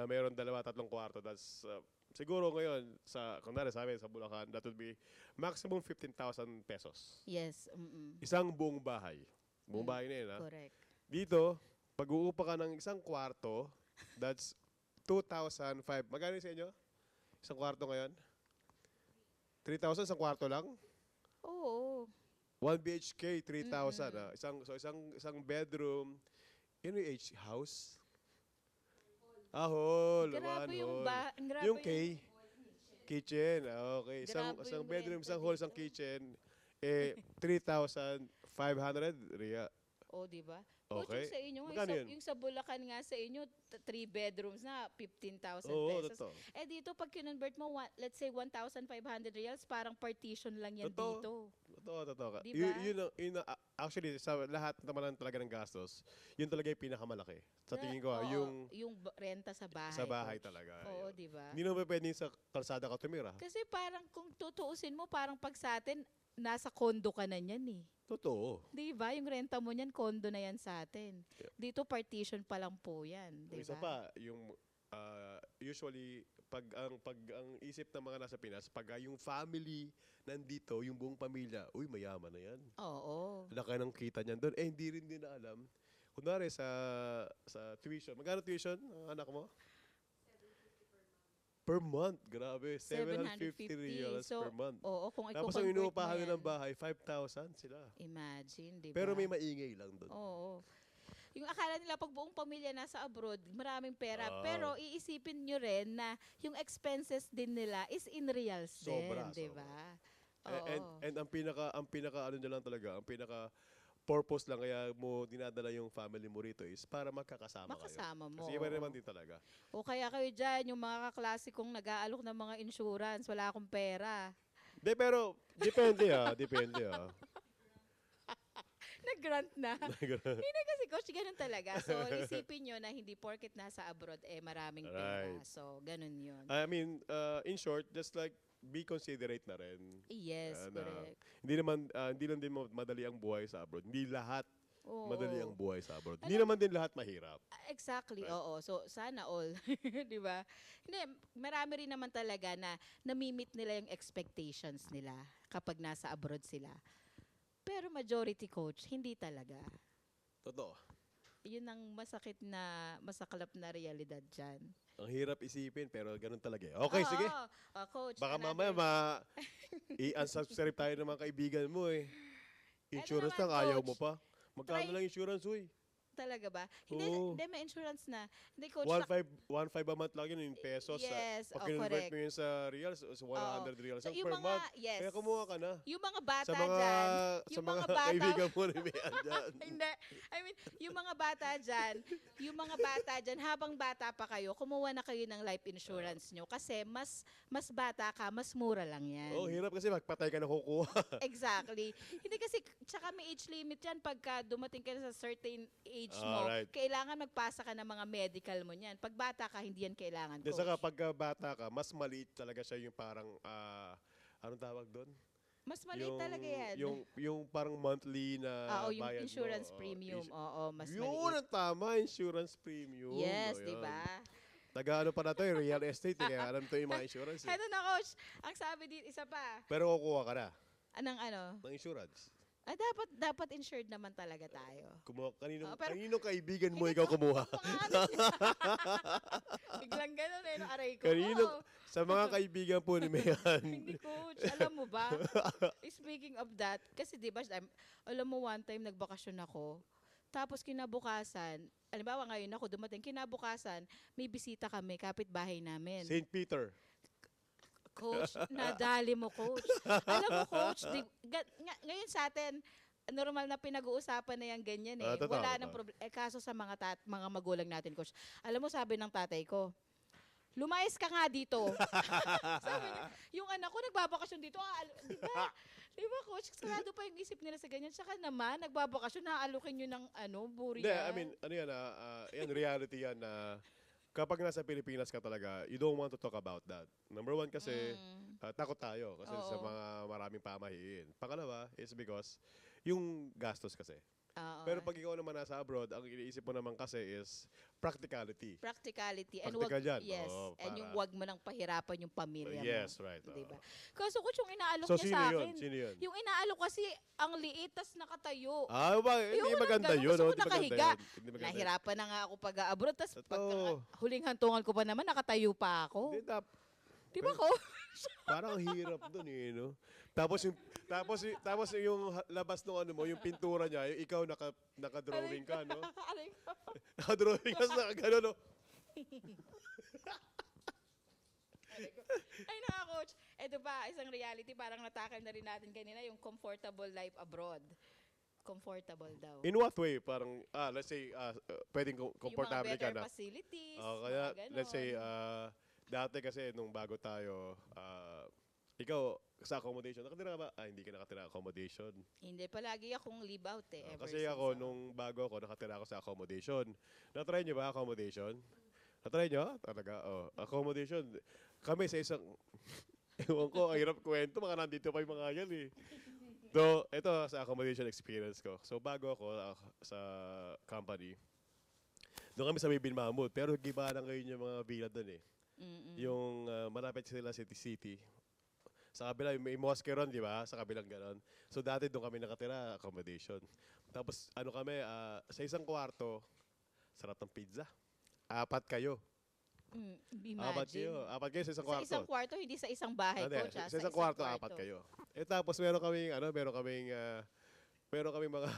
B: mayroon 2-3 kwarto, that's siguro ngayon kunwari sa amin sa Bulacan, that would be maximum 15,000 pesos.
A: Yes. Mm-mm.
B: Isang buong bahay. Buong bahay na yun, ha?
A: Correct.
B: Dito, pag uupa ka ng isang kwarto, that's 2,005. Magkano sa inyo? Isang kwarto ngayon? 3,000 isang kwarto lang?
A: Oo.
B: 1 BHK, 3,000. Isang bedroom. Yun yung house? Hall.
A: Grabe yung grabe
B: Yung kitchen. Okay.
A: Grabe
B: Isang
A: yung
B: bedroom,
A: renta
B: isang hall,
A: dito.
B: isang kitchen. 3,500 ria.
A: O, di ba? Coach,
B: Okay.
A: yung sa inyo,
B: Magkano yun?
A: yung sa Bulacan nga sa inyo, 3 bedrooms na, 15,000
B: Oo,
A: pesos.
B: totoo.
A: Dito, pag kinonvert mo, let's say 1,500 reals, parang partition lang yan
B: Totoo.
A: dito.
B: Totoo.
A: Di ba?
B: Actually, sa lahat naman talaga ng gastos, yun talaga yung pinakamalaki. Sa tingin ko,
A: Oo, yung renta sa bahay.
B: sa bahay
A: Coach.
B: talaga.
A: Oo,
B: Yun.
A: di ba?
B: Hindi naman pwedeng sa kalsada ka tumira.
A: Kasi parang kung tutuusin mo, parang pag sa atin, nasa condo ka na niyan eh.
B: Totoo.
A: Di ba? Yung renta mo niyan, condo na yan sa atin.
B: Yeah.
A: Dito, partition pa lang po yan. Di
B: Isa
A: ba?
B: pa, yung usually pag ang isip ng mga nasa Pinas, pag yung family nandito, yung buong pamilya, uy, mayaman na yan.
A: Oo.
B: Laki ng kita niyan doon. Hindi rin din na alam. Kunwari sa tuition. Magkano tuition ang anak mo? Per month. Grabe. 750 reals
A: So,
B: per month.
A: Oo, kung
B: Tapos
A: i-convert
B: ang
A: mo
B: inuupahan
A: yan.
B: nila ng bahay, 5,000 sila.
A: Imagine, di ba?
B: Pero may maingay lang doon.
A: Oo. Yung akala nila pag buong pamilya nasa abroad, maraming pera.
B: Ah.
A: Pero iisipin nyo rin na yung expenses din nila is in reals
B: Sobra,
A: din, di ba? Oo.
B: And ang pinaka ano nyo lang talaga, ang pinaka purpose lang kaya mo dinadala yung family mo rito is para magkakasama
A: Makasama
B: kayo.
A: mo.
B: Kasi iba
A: oo.
B: naman din talaga.
A: O kaya kayo dyan, yung mga kaklase kong nag-aalok ng mga insurance, wala akong pera.
B: Pero depende depende
A: nag-grant na. Hindi kasi coach, ganun talaga. So, isipin nyo na hindi porket nasa abroad, maraming pera.
B: Right.
A: So, ganun yun.
B: I mean, in short, just like be considerate na rin.
A: Yes,
B: Na
A: correct.
B: hindi lang din madali ang buhay sa abroad. Hindi lahat
A: Oo.
B: madali ang buhay sa abroad.
A: Alam
B: Hindi naman din lahat mahirap.
A: Exactly,
B: Right.
A: oo. So, sana all. Di ba? Hindi, marami rin naman talaga na namimit nila yung expectations nila kapag nasa abroad sila. Pero majority coach, hindi talaga.
B: Totoo.
A: Yun ang masaklap na realidad dyan.
B: Ang hirap isipin, pero ganun talaga eh. Okay,
A: Oo,
B: sige.
A: Coach,
B: Baka
A: another-
B: mamaya i-unsubscribe tayo ng mga kaibigan mo eh. Insurance
A: naman,
B: lang, ayaw
A: coach.
B: mo pa. Magkano
A: Try-
B: lang insurance, uy?
A: Talaga ba? Hindi,
B: Oo.
A: hindi may insurance na. Hindi, coach.
B: 1.5 a month lang yun in pesos.
A: Yes,
B: Pag
A: oh,
B: convert
A: correct.
B: mo yun sa reals, sa 100 reals
A: So,
B: lang
A: yung
B: per
A: mga,
B: month.
A: yes.
B: Kaya kumuha ka na.
A: Yung mga bata
B: Sa mga,
A: dyan,
B: sa
A: yung
B: mga
A: mga bata,
B: kaibigan mo na may dyan.
A: hindi. I mean, yung mga bata dyan, habang bata pa kayo, kumuha na kayo ng life insurance nyo. Kasi mas bata ka, mas mura lang yan.
B: Oh, hirap kasi magpatay ka na kukuha.
A: Exactly. Hindi kasi, tsaka may age limit yan pagka dumating ka na sa certain age mo,
B: Alright.
A: kailangan magpasa ka ng mga medical mo niyan. Pag bata ka, hindi yan kailangan,
B: Then
A: coach.
B: saka pagka bata ka, mas maliit talaga siya yung parang, anong tawag doon?
A: Mas maliit talaga yan.
B: Yung parang monthly na
A: yung
B: bayad
A: insurance
B: mo.
A: premium. Oo, mas
B: Yun
A: maliit.
B: ang tama, insurance premium.
A: Yes,
B: O,
A: di
B: yun.
A: ba?
B: Taga ano pa na to, real estate, kaya alam to yung mga insurance. Eh.
A: Heto na, coach. Ang sabi dito, isa pa.
B: Pero kukuha ka na
A: Anong ano?
B: ng insurance.
A: Dapat insured naman talaga tayo.
B: Kaninong kaibigan mo ikaw kumuha?
A: Pangalan niya. Biglang ganun no? Aray ko.
B: Kaninong,
A: Oo.
B: sa mga kaibigan po ni Mayan.
A: Hindi, coach. Alam mo ba? Speaking of that, kasi di ba, alam mo, one time nagbakasyon ako. Tapos kinabukasan, alimbawa ngayon ako dumating, kinabukasan, may bisita kami, kapitbahay namin.
B: St. Peter.
A: Coach, nadali mo, coach. Alam mo, coach, ngayon sa atin, normal na pinag-uusapan na yung ganyan eh.
B: Totoo,
A: Wala
B: totoo.
A: nang problema. Kaso sa mga magulang natin, coach. Alam mo, sabi ng tatay ko, lumayas ka nga dito. Sabi niya, yung anak ko nagbabakasyon dito, di ba? Di ba, coach? Sarado pa yung isip nila sa ganyan. Saka naman, nagbabakasyon, naalukin nyo ng burian.
B: Hindi, I mean, ano yan, yan, reality yan na kapag nasa Pilipinas ka talaga, you don't want to talk about that. Number one kasi, takot tayo kasi sa
A: Oo.
B: mga maraming pamahiin. Pangalawa is because, yung gastos kasi.
A: Oo.
B: Pero pag ikaw naman nasa abroad, ang iniisip mo naman kasi is practicality.
A: Practicality. And
B: Practical yan.
A: Yes.
B: Oo,
A: And yung
B: para-
A: wag mo nang pahirapan yung pamilya mo.
B: Yes, right.
A: Diba? Kaso coach, yung inaalok
B: So,
A: niya
B: sino
A: sa
B: yun?
A: akin,
B: Sino yun?
A: yung inaalok kasi, ang liit, tas nakatayo.
B: Ba? Hindi
A: Ayoko ng
B: maganda
A: ganun.
B: yun.
A: Gusto ko
B: Hindi maganda
A: nakahiga.
B: yun. Hindi maganda yun.
A: Nahirapan na nga ako pag-abroad, tas pag
B: Totoo.
A: huling hantungan ko pa naman, nakatayo pa ako.
B: Hindi,
A: Di ba ko?
B: parang ang hirap dun eh, no? Tapos yung labas ng ano mo, yung pintura niya, yung ikaw naka-drawing ka, no?
A: Aray ko.
B: Naka-drawing ka sa gano'n, no?
A: Ay na coach. Ito pa, isang reality, parang natakal na rin natin kanina, yung comfortable life abroad. Comfortable daw.
B: In what way? Parang, let's say, pwedeng komportable
A: yung mga
B: ka
A: better
B: na.
A: facilities,
B: Kaya,
A: mga ganon.
B: let's say, dati kasi, nung bago tayo, ikaw, sa accommodation, nakatira ka ba? Hindi ka nakatira accommodation.
A: Hindi, palagi akong leave out ever
B: Kasi
A: since,
B: ako, nung bago ako, nakatira ako sa accommodation. Na-try nyo ba accommodation? Na-try nyo? Talaga, accommodation. Kami sa isang, ewan ko, ang hirap kwento, mga nandito pa yung mga yan eh. So, ito sa accommodation experience ko. So, bago ako sa company, doon kami sa Bibin Mahmud, pero giba lang kayo yung mga villa doon eh. Yung malapit sila City. Sa kabila, may mosque ron, di ba? Sa kabilang ganon. So dati doon kami nakatira, accommodation. Tapos ano kami, sa isang kwarto, sarap ng pizza. 4 kayo.
A: Imagine.
B: 4 kayo sa isang kwarto.
A: Sa isang kwarto, hindi sa isang bahay,
B: Hindi,
A: coach.
B: sa isang kwarto, 4 kayo. Tapos meron kaming mga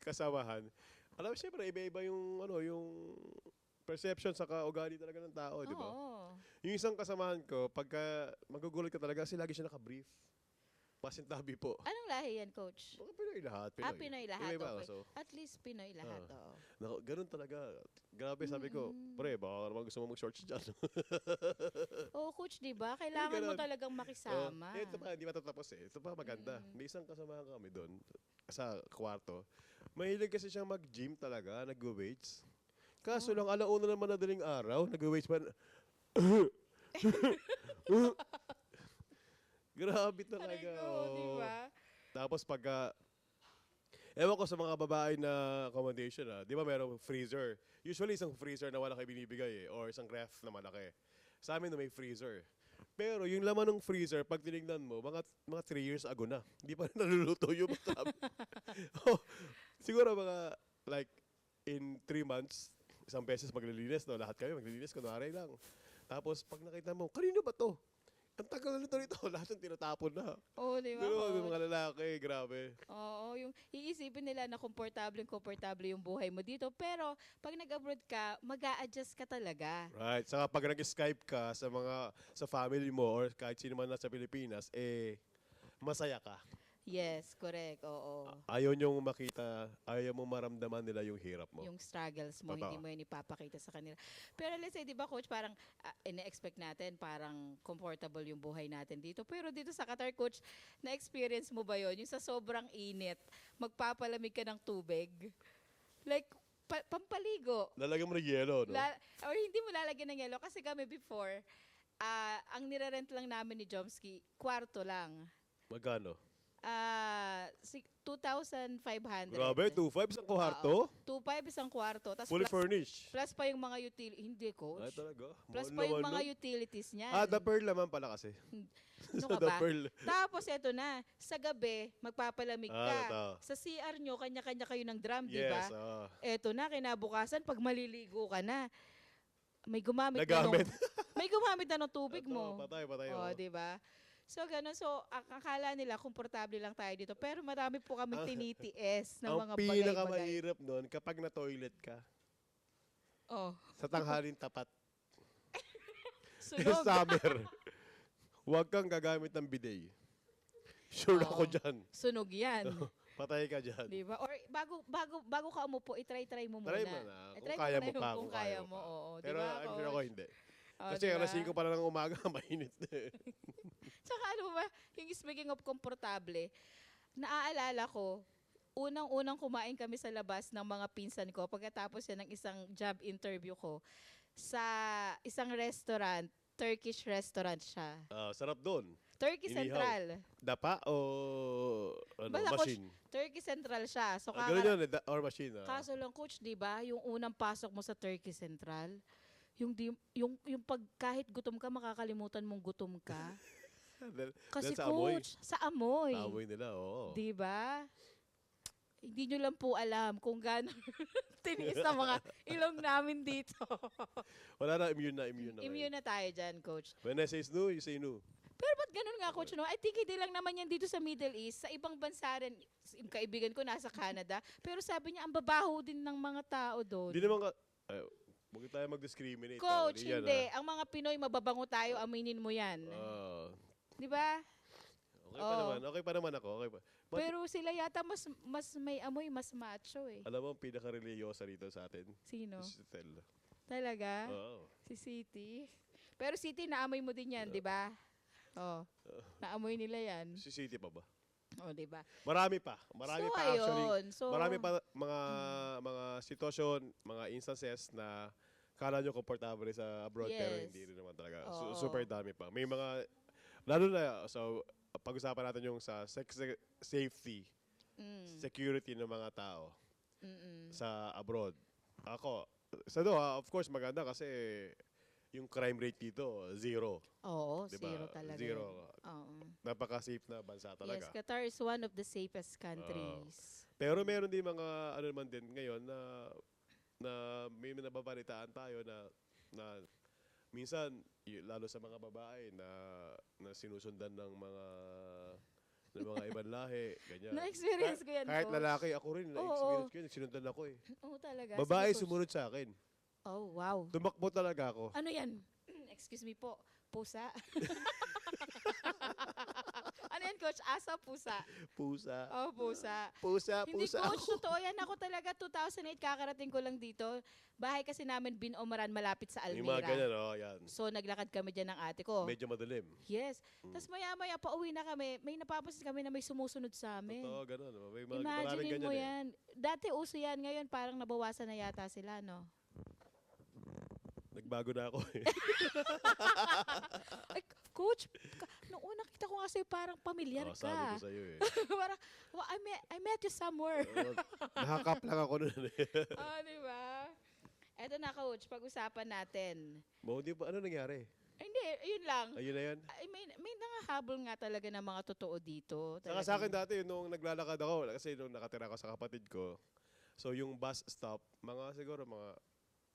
B: kasamahan. Alam mo, syempre, iba-iba yung, yung perception sa ugali talaga ng tao, di ba?
A: Oo.
B: Yung isang kasamahan ko, pagka magugulat ka talaga kasi lagi siya naka-brief. Pasintabi po.
A: Anong lahi yan, Coach?
B: Mga Pinoy lahat.
A: Pinoy lahat.
B: Iba-iba,
A: Okay.
B: so,
A: At least Pinoy lahat, oo.
B: ganun talaga. Grabe, sabi ko, pre, baka naman gusto mo mag-shorts dyan.
A: Oo, Coach, di ba? Kailangan mo
B: ganun.
A: talagang makisama.
B: Ito pa, hindi matatapos eh. Ito pa maganda. May isang kasama kami doon sa kwarto. Mahilig kasi siyang mag-gym talaga, nag-weights. Kaso lang, alauna naman na daling araw, nag-weights pa. Grabe talaga.
A: Aray ko, di
B: oh.
A: ba?
B: Tapos pagka, ewan ko sa mga babae na accommodation, di ba merong freezer? Usually isang freezer na wala kayo binibigay or isang ref na malaki. Sa amin na may freezer. Pero yung laman ng freezer, pag tinignan mo, mga 3 years ago na. Hindi pa rin naluluto yung mga oh, siguro mga, like, in 3 months, isang beses maglilinis, no? Lahat kayo maglilinis, kunwari lang. Tapos pag nakita mo, kanino ba to? Ang tagal na nito, lahat yung tinatapon na.
A: Oo, di ba,
B: Pero yung
A: Coach?
B: mga lalaki, grabe.
A: Oo, yung iisipin nila na komportable yung buhay mo dito. Pero pag nag-abroad ka, mag-a-adjust ka talaga.
B: Right. Saka pag nag-Skype ka sa family mo or kahit sino man nasa Pilipinas, masaya ka.
A: Yes, correct. Oo.
B: Ayaw niyong makita, ayaw mo maramdaman nila yung hirap mo.
A: Yung struggles mo,
B: Totoo.
A: hindi mo yun ipapakita sa kanila. Pero let's say, di ba, Coach, parang ina-expect natin, parang comfortable yung buhay natin dito. Pero dito sa Qatar, Coach, na-experience mo ba yun? Yung sa sobrang init, magpapalamig ka ng tubig. Like, pampaligo.
B: Lalagyan mo ng yelo, no?
A: Or hindi mo lalagyan ng yelo. Kasi kami before, ang nirarent lang namin ni Jomsky, kwarto lang.
B: Magkano?
A: 2,500.
B: Grabe, 2.5 isang kwarto?
A: 2,500 isang kwarto. Tas
B: Fully furnished.
A: plus pa yung mga utilities. Hindi, Coach.
B: Ay, talaga?
A: Plus
B: Mahal
A: pa yung
B: naman,
A: mga
B: no?
A: utilities niyan.
B: The Pearl naman pala kasi.
A: Ano
B: Sa
A: ka
B: The
A: ba?
B: Pearl.
A: Tapos eto na, sa gabi, magpapalamig ka.
B: Totoo.
A: Sa CR nyo, kanya-kanya kayo ng drum, di
B: Yes,
A: ba? Eto na, kinabukasan, pag maliligo ka na, may gumamit
B: Nagamit.
A: may gumamit na ng tubig
B: Totoo,
A: mo.
B: patay,
A: Oh, di ba? So, ganun. So, akala nila, komportable lang tayo dito. Pero marami po kaming tinitiis ng mga
B: Ang
A: bagay-bagay.
B: pinakamahirap nun, kapag na-toilet ka,
A: Oh,
B: sa tanghalin tapat,
A: sunog.
B: summer, huwag kang gagamit ng bidet. Sure
A: Oo.
B: ako dyan.
A: Sunog yan.
B: Patay ka dyan.
A: Di ba? Or bago ka umupo, i-try mo muna.
B: Try mo na.
A: Try
B: Kung kaya
A: muna
B: mo
A: yung
B: pa.
A: kung kaya mo. Oo,
B: Pero
A: di ba,
B: I'm sure ako
A: Coach?
B: hindi.
A: Oh,
B: Kasi
A: di
B: alas
A: ba?
B: 5 pa lang ng umaga, mainit na eh.
A: Tsaka ano ba, yung speaking of komportable, naaalala ko, unang-unang kumain kami sa labas ng mga pinsan ko pagkatapos yan ng isang job interview ko sa isang restaurant, Turkish restaurant siya.
B: Sarap doon.
A: Turkey
B: Inihaw.
A: Central.
B: Dapa o
A: Basta, Coach,
B: machine?
A: Turkey Central siya. So,
B: Ganun yun, or machine.
A: kaso lang, Coach, di ba, yung unang pasok mo sa Turkey Central, yung pag kahit gutom ka, makakalimutan mong gutom ka. Kasi,
B: sa amoy.
A: Coach, sa amoy.
B: Amoy nila, oo.
A: Di ba? Hindi nyo lang po alam kung gaano tiniis na mga ilong namin dito.
B: Wala na, immune na.
A: Immune na tayo dyan, Coach.
B: When I say no, you say no.
A: Pero ba't ganun nga, Coach? No? I think hindi lang naman yan dito sa Middle East. Sa ibang bansa rin, yung kaibigan ko nasa Canada. Pero sabi niya, ang babaho din ng mga tao doon.
B: Hindi naman ka, huwag tayo mag-discriminate.
A: Coach,
B: Yan,
A: hindi. Ang mga Pinoy, mababango tayo, aminin mo yan. Di ba?
B: Okay pa naman ako. Okay pa. But,
A: Pero sila yata mas may amoy, mas macho eh.
B: alam mo, ang pinaka-religyosa dito sa atin?
A: Sino?
B: Si Tel.
A: Talaga?
B: Oo.
A: Si City? Pero City, naamoy mo din yan, di ba? Oh, naamoy nila yan.
B: Si City pa ba?
A: Oh, di ba?
B: Marami pa. Marami
A: So,
B: pa actually.
A: ayun. So,
B: Marami pa mga sitwasyon, mga instances na kala nyo komportable sa abroad pero
A: Yes.
B: hindi rin naman talaga.
A: Oo.
B: Super dami pa. May mga, lalo na, so, pag-usapan natin yung sa safety, security ng mga tao sa abroad. Ako, of course, maganda kasi yung crime rate dito, zero.
A: Oo,
B: Diba?
A: zero talaga.
B: Zero.
A: Oo.
B: Napaka-safe na bansa talaga.
A: Yes, Qatar is one of the safest countries.
B: Pero meron din mga ano naman din ngayon na may nababalitaan tayo na minsan lalo sa mga babae na sinusundan ng mga ibang lahi, ganyan.
A: Na-experience ko yan,
B: Kahit
A: Coach.
B: lalaki, ako rin, na-experience ko yun, sinundan ako eh.
A: Oo, talaga.
B: Babae
A: Sige, Coach.
B: sumunod sa akin.
A: Oh, wow.
B: Tumakbo talaga ako.
A: Ano yan? Excuse me po. Pusa? Ano yan, coach, asa pusa.
B: Pusa.
A: Oh, pusa.
B: Pusa,
A: Hindi
B: pusa
A: coach,
B: ako.
A: totoo yan. Ako talaga 2008 kakarating ko lang dito. Bahay kasi namin Binomaran malapit sa
B: Yung mga
A: Almira.
B: ganyan, yan.
A: So naglakad kami dyan ng ate ko.
B: Medyo madilim.
A: Yes. Tapos maya-maya pauwi na kami. May napapansin kami na may sumusunod sa amin.
B: Totoo, ganun. May mga maraming
A: Imagine mo
B: ganyan
A: yan. Dati uso yan. Ngayon parang nabawasan na yata sila, no?
B: Nagbago na ako eh.
A: Ay, coach, nung una kita ko nga sa'yo parang pamilyar
B: Sabi
A: ka.
B: ko sa'yo eh.
A: Parang, well, I met you somewhere.
B: Nakakap lang ako nun eh.
A: Di ba? Eto na, coach, pag-usapan natin.
B: Di ba, ano nangyari?
A: Hindi, yun lang.
B: Ayun na yan.
A: Ay, may nangahabol nga talaga ng mga totoo dito.
B: Saka sa akin dati, nung naglalakad ako, kasi nung nakatira ako sa kapatid ko, so yung bus stop, siguro mga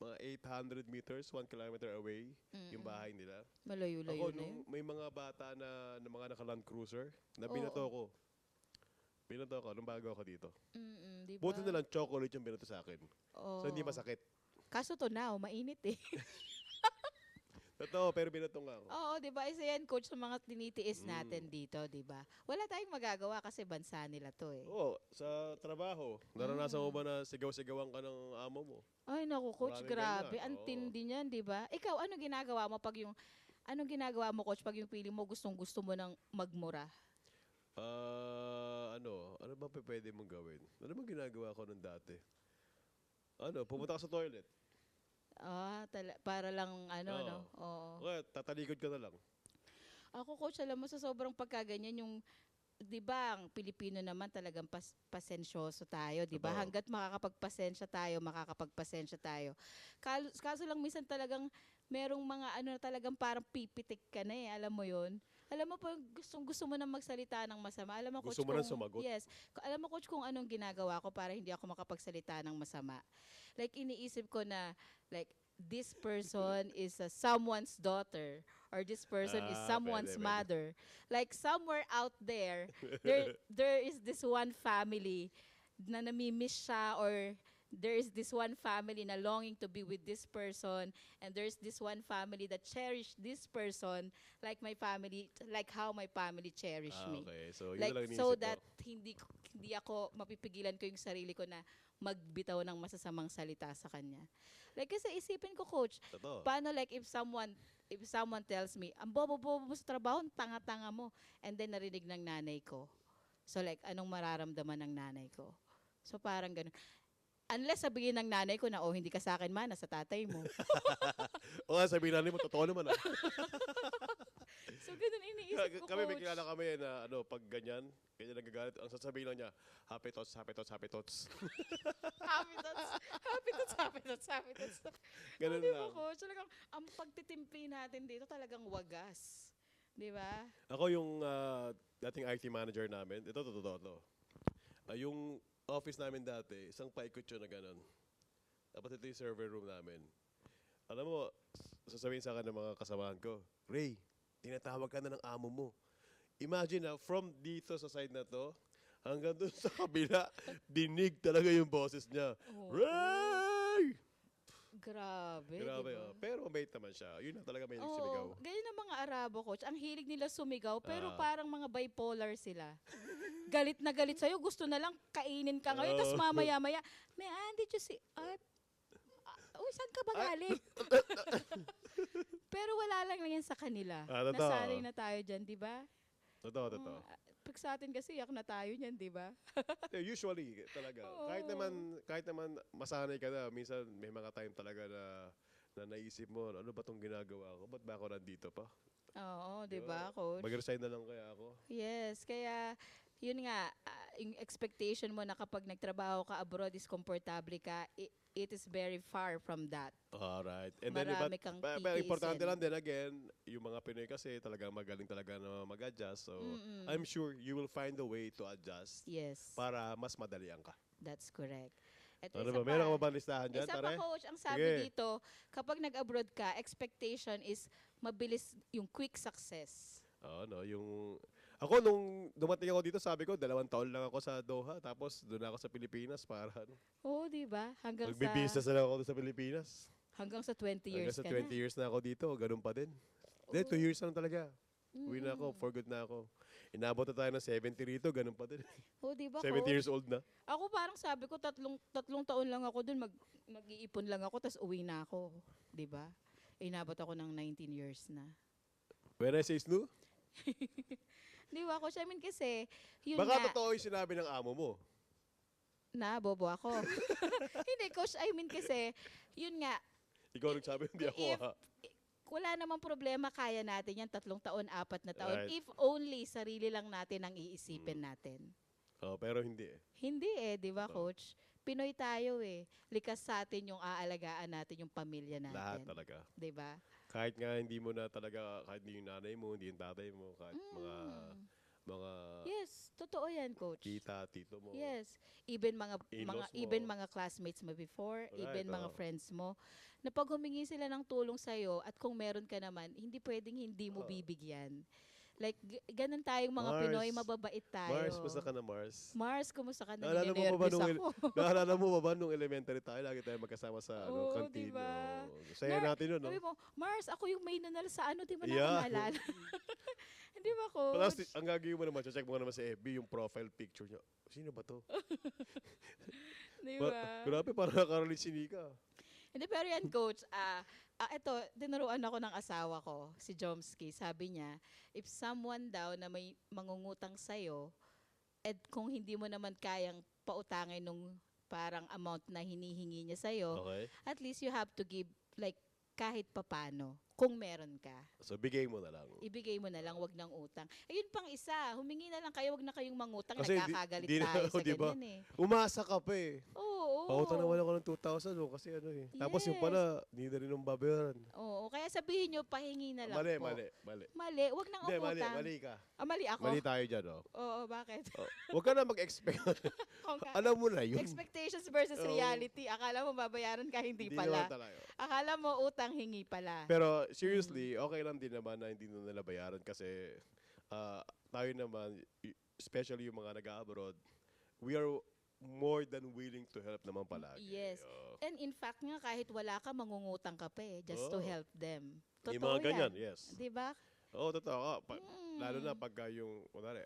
B: 800 meters, 1 kilometer away, yung bahay nila.
A: Malayo-layo
B: Ako,
A: na yun.
B: nung may mga bata na mga naka-Land Cruiser, na
A: Oo.
B: binato ko. Binato ko nung bago ako dito.
A: Di ba?
B: Buti na lang chocolate yung binato sa akin.
A: Oo.
B: So hindi masakit.
A: Kaso to now, mainit eh.
B: Totoo, pero binato nga ako.
A: Oo, di ba? Isa yan, coach, sa mga tinitiis natin dito, di ba? Wala tayong magagawa kasi bansa nila to eh.
B: Oo, sa trabaho. Naranasan mo ba na sigaw-sigawan ka ng amo mo?
A: Ay, naku, coach,
B: Maraming
A: grabe.
B: ganyan,
A: Ang
B: oo.
A: tindi niyan, di ba? Ikaw, anong ginagawa mo, coach, pag yung feeling mo gustong-gusto mo nang magmura?
B: Ano ba pwede mong gawin? Ano bang ginagawa ko nung dati? Pumunta ka sa toilet.
A: Para lang,
B: Oo.
A: no? Oo.
B: Okay, tatalikod ka na lang.
A: Ako, coach, alam mo, sa sobrang pagkaganyan, yung, di ba, ang Pilipino naman talagang pasensyoso tayo, di ba?
B: Totoo.
A: Hanggat makakapagpasensya tayo. Kaso lang, minsan talagang, merong mga talagang parang pipitik ka na eh, alam mo yon. Alam mo po, gusto mo na magsalita ng masama. Alam mo, coach,
B: Gusto mo na sumagot?
A: Yes. Alam mo, coach, kung anong ginagawa ko para hindi ako makapagsalita ng masama. Like, iniisip ko na, like, this person is someone's daughter or this person is someone's
B: pwede.
A: mother. Like, somewhere out there, there is this one family na namimiss siya, or there is this one family na longing to be with this person, and there's this one family that cherish this person like how my family cherish me.
B: Okay, so yun
A: Like,
B: na lang iniisip
A: so
B: mo.
A: that hindi ako mapipigilan ko yung sarili ko na magbitaw ng masasamang salita sa kanya. Like, kasi isipin ko, coach,
B: Totoo.
A: paano like if someone tells me, ang bobo-bobo mo sa trabaho, ang tanga-tanga mo, and then narinig ng nanay ko. So like, anong mararamdaman ng nanay ko? So parang ganun. Unless sabihin ng nanay ko na, hindi ka sa akin man, nasa tatay mo.
B: O nga, sabihin natin mo, totoo naman
A: So ganun iniisip ko,
B: Kami, may
A: coach.
B: kilala kami na pag ganyan nagagalit, ang sasabihin lang niya, happy thoughts, happy thoughts, happy thoughts.
A: Happy thoughts, happy thoughts, happy thoughts, happy thoughts.
B: Ganun
A: Di ba,
B: lang.
A: coach? Talagang, ang pagtitimpi natin dito talagang wagas. Di ba?
B: Ako yung dating IT manager namin, ito totoo to. Yung office namin dati, isang paikot yun na gano'n. Tapos ito yung server room namin. Alam mo, sasabihin sa akin ng mga kasamahan ko, Ray, tinatawag ka na ng amo mo. Imagine na, from dito sa side na to, hanggang doon sa kabila, dinig talaga yung boses niya.
A: Oo.
B: Ray!
A: Grabe,
B: Grabe,
A: di ba?
B: pero mabait naman siya. Yun na talaga may sumigaw.
A: Ganyan ang mga Arabo, coach. Ang hilig nila sumigaw, pero
B: Ah.
A: parang mga bipolar sila. Galit na galit sa'yo, gusto na lang kainin ka ngayon, tapos mamaya-maya, did you see, uy, saan ka ba galing? Pero wala lang yan sa kanila.
B: Totoo.
A: Nasanay na tayo dyan, di ba?
B: Totoo, totoo.
A: Pag sa atin kasi, yak na tayo niyan, di ba?
B: Usually, talaga.
A: Oo.
B: Kahit naman masanay ka na, minsan may mga time talaga na naisip mo, ano ba tong ginagawa ko? Ba't ba ako nandito pa?
A: Oo, di
B: Diba?
A: ba, coach?
B: Mag-resign na lang kaya ako?
A: Yes, kaya yun nga, yung expectation mo na kapag nagtrabaho ka abroad is komportable ka, it is very far from that.
B: Alright.
A: Marami kang
B: Pero importante
A: titiisin.
B: lang din, again, yung mga Pinoy kasi talagang magaling talaga na mag-adjust. So, I'm sure you will find a way to adjust
A: Yes,
B: para mas madalian ka.
A: that's correct. Ito
B: Ano
A: isa
B: ba? Meron ka
A: pa.
B: ba bang listahan dyan,
A: Isa
B: pare?
A: pa, coach, ang sabi
B: Sige.
A: dito, kapag nag-abroad ka, expectation is mabilis yung quick success.
B: Ako, nung dumating ako dito, sabi ko, 2 taon lang ako sa Doha. Tapos, doon ako sa Pilipinas para
A: Oo, di ba?
B: magbe-business na lang ako doon sa Pilipinas.
A: Hanggang sa 20 years
B: Hanggang sa
A: ka
B: 20
A: na.
B: years na ako dito, ganun pa din. Hindi, 2 years lang talaga. Uwi na ako, for good na ako. Inabot na tayo ng 70 rito, ganun pa din.
A: O, di ba,
B: 70
A: coach?
B: years old na.
A: Ako parang sabi ko, tatlong taon lang ako dun, mag-iipon lang ako, tas uwi na ako. Di ba? Inabot ako ng 19 years na.
B: When I say snoo,
A: Di ba, coach? I mean kasi, yun
B: baka
A: nga,
B: totoo yung sinabi ng amo mo.
A: na, bobo ako. Hindi, coach, I mean kasi, yun nga,
B: Ikaw nagsabi, hindi ako
A: If-
B: ha.
A: wala namang problema, kaya natin yan, 3 taon, 4 na taon.
B: Right.
A: If only sarili lang natin ang iisipin natin.
B: Oh, pero hindi eh.
A: Hindi di ba,
B: Totoo.
A: coach? Pinoy tayo Likas sa atin yung aalagaan natin, yung pamilya
B: Lahat
A: natin.
B: talaga.
A: Di ba?
B: Kahit nga hindi mo na talaga, kahit hindi yung nanay mo, hindi yung tatay mo, kahit mga
A: Yes, totoo yan, coach.
B: tita, tito mo.
A: Yes. Even mga
B: In-laws mo.
A: even mga classmates mo before, even
B: Right,
A: mga
B: oo.
A: friends mo, na pag humingi sila ng tulong sa'yo at kung meron ka naman, hindi pwedeng hindi mo
B: Oo.
A: bibigyan. Like, ganun tayong mga
B: Mars.
A: Pinoy, mababait tayo.
B: Mars, basta ka na Mars.
A: Mars, kumusta ka na?
B: Naalala mo ba
A: Ninenervyos
B: nung,
A: ako.
B: naalala mo ba ba nung elementary tayo, lagi tayo magkasama sa
A: Oo,
B: canteen.
A: diba?
B: Oh. Saya natin nun, no?
A: Sabi mo, Mars, ako yung may nanal sa ano, di mo na
B: Yeah.
A: ako naalala. Di ba,
B: Tapos,
A: coach?
B: ang gagawin mo naman, check mo naman sa FB, yung profile picture niya. Sino ba to?
A: Di ba?
B: Grabe, parang nakaralit si Nika.
A: Hindi, pero yan, coach, ito, dinuruan ako ng asawa ko, si Jomsky. Sabi niya, if someone daw na may mangungutang sa'yo, at kung hindi mo naman kayang pautangin nung parang amount na hinihingi niya sa'yo,
B: Okay?
A: at least you have to give, like, kahit papano, kung meron ka.
B: So, bigay mo na lang.
A: Ibigay mo na lang, wag ng utang. Ayun pang isa, humingi na lang kayo, wag na kayong mangutang,
B: Kasi
A: nagkakagalit
B: di na-
A: tayo sa
B: di ba?
A: ganyan
B: Umasa ka pa eh.
A: Oo.
B: Pautang na wala ko ng 2,000 oh, kasi ano eh. Tapos yung
A: Yes.
B: pala, hindi na rin ng babayaran.
A: Oo, kaya sabihin nyo, pahingi na lang
B: Mali,
A: po.
B: mali.
A: Mali, wag nang
B: Hindi, mali,
A: umutang.
B: mali ka.
A: Mali ako?
B: Mali tayo dyan, oh.
A: Oo, bakit?
B: Oh, huwag ka na mag-expect.
A: Kung ka-
B: Alam mo na yun.
A: Expectations versus
B: Oo.
A: reality. Akala mo babayaran ka, hindi
B: naman
A: pala.
B: talaga.
A: Akala mo utang, hingi pala.
B: Pero seriously, okay lang din naman na hindi na nila bayaran kasi tayo naman, especially yung mga nag-abroad, we are more than willing to help naman palagi.
A: Yes.
B: Oh.
A: And in fact nga, kahit wala ka, mangungutang ka pa just to
B: Oo.
A: help them.
B: Yung
A: Totoo
B: mga ganyan,
A: yan.
B: yes.
A: Di ba?
B: Oo, totoo. Lalo na
A: Mm.
B: pagka yung, kunwari,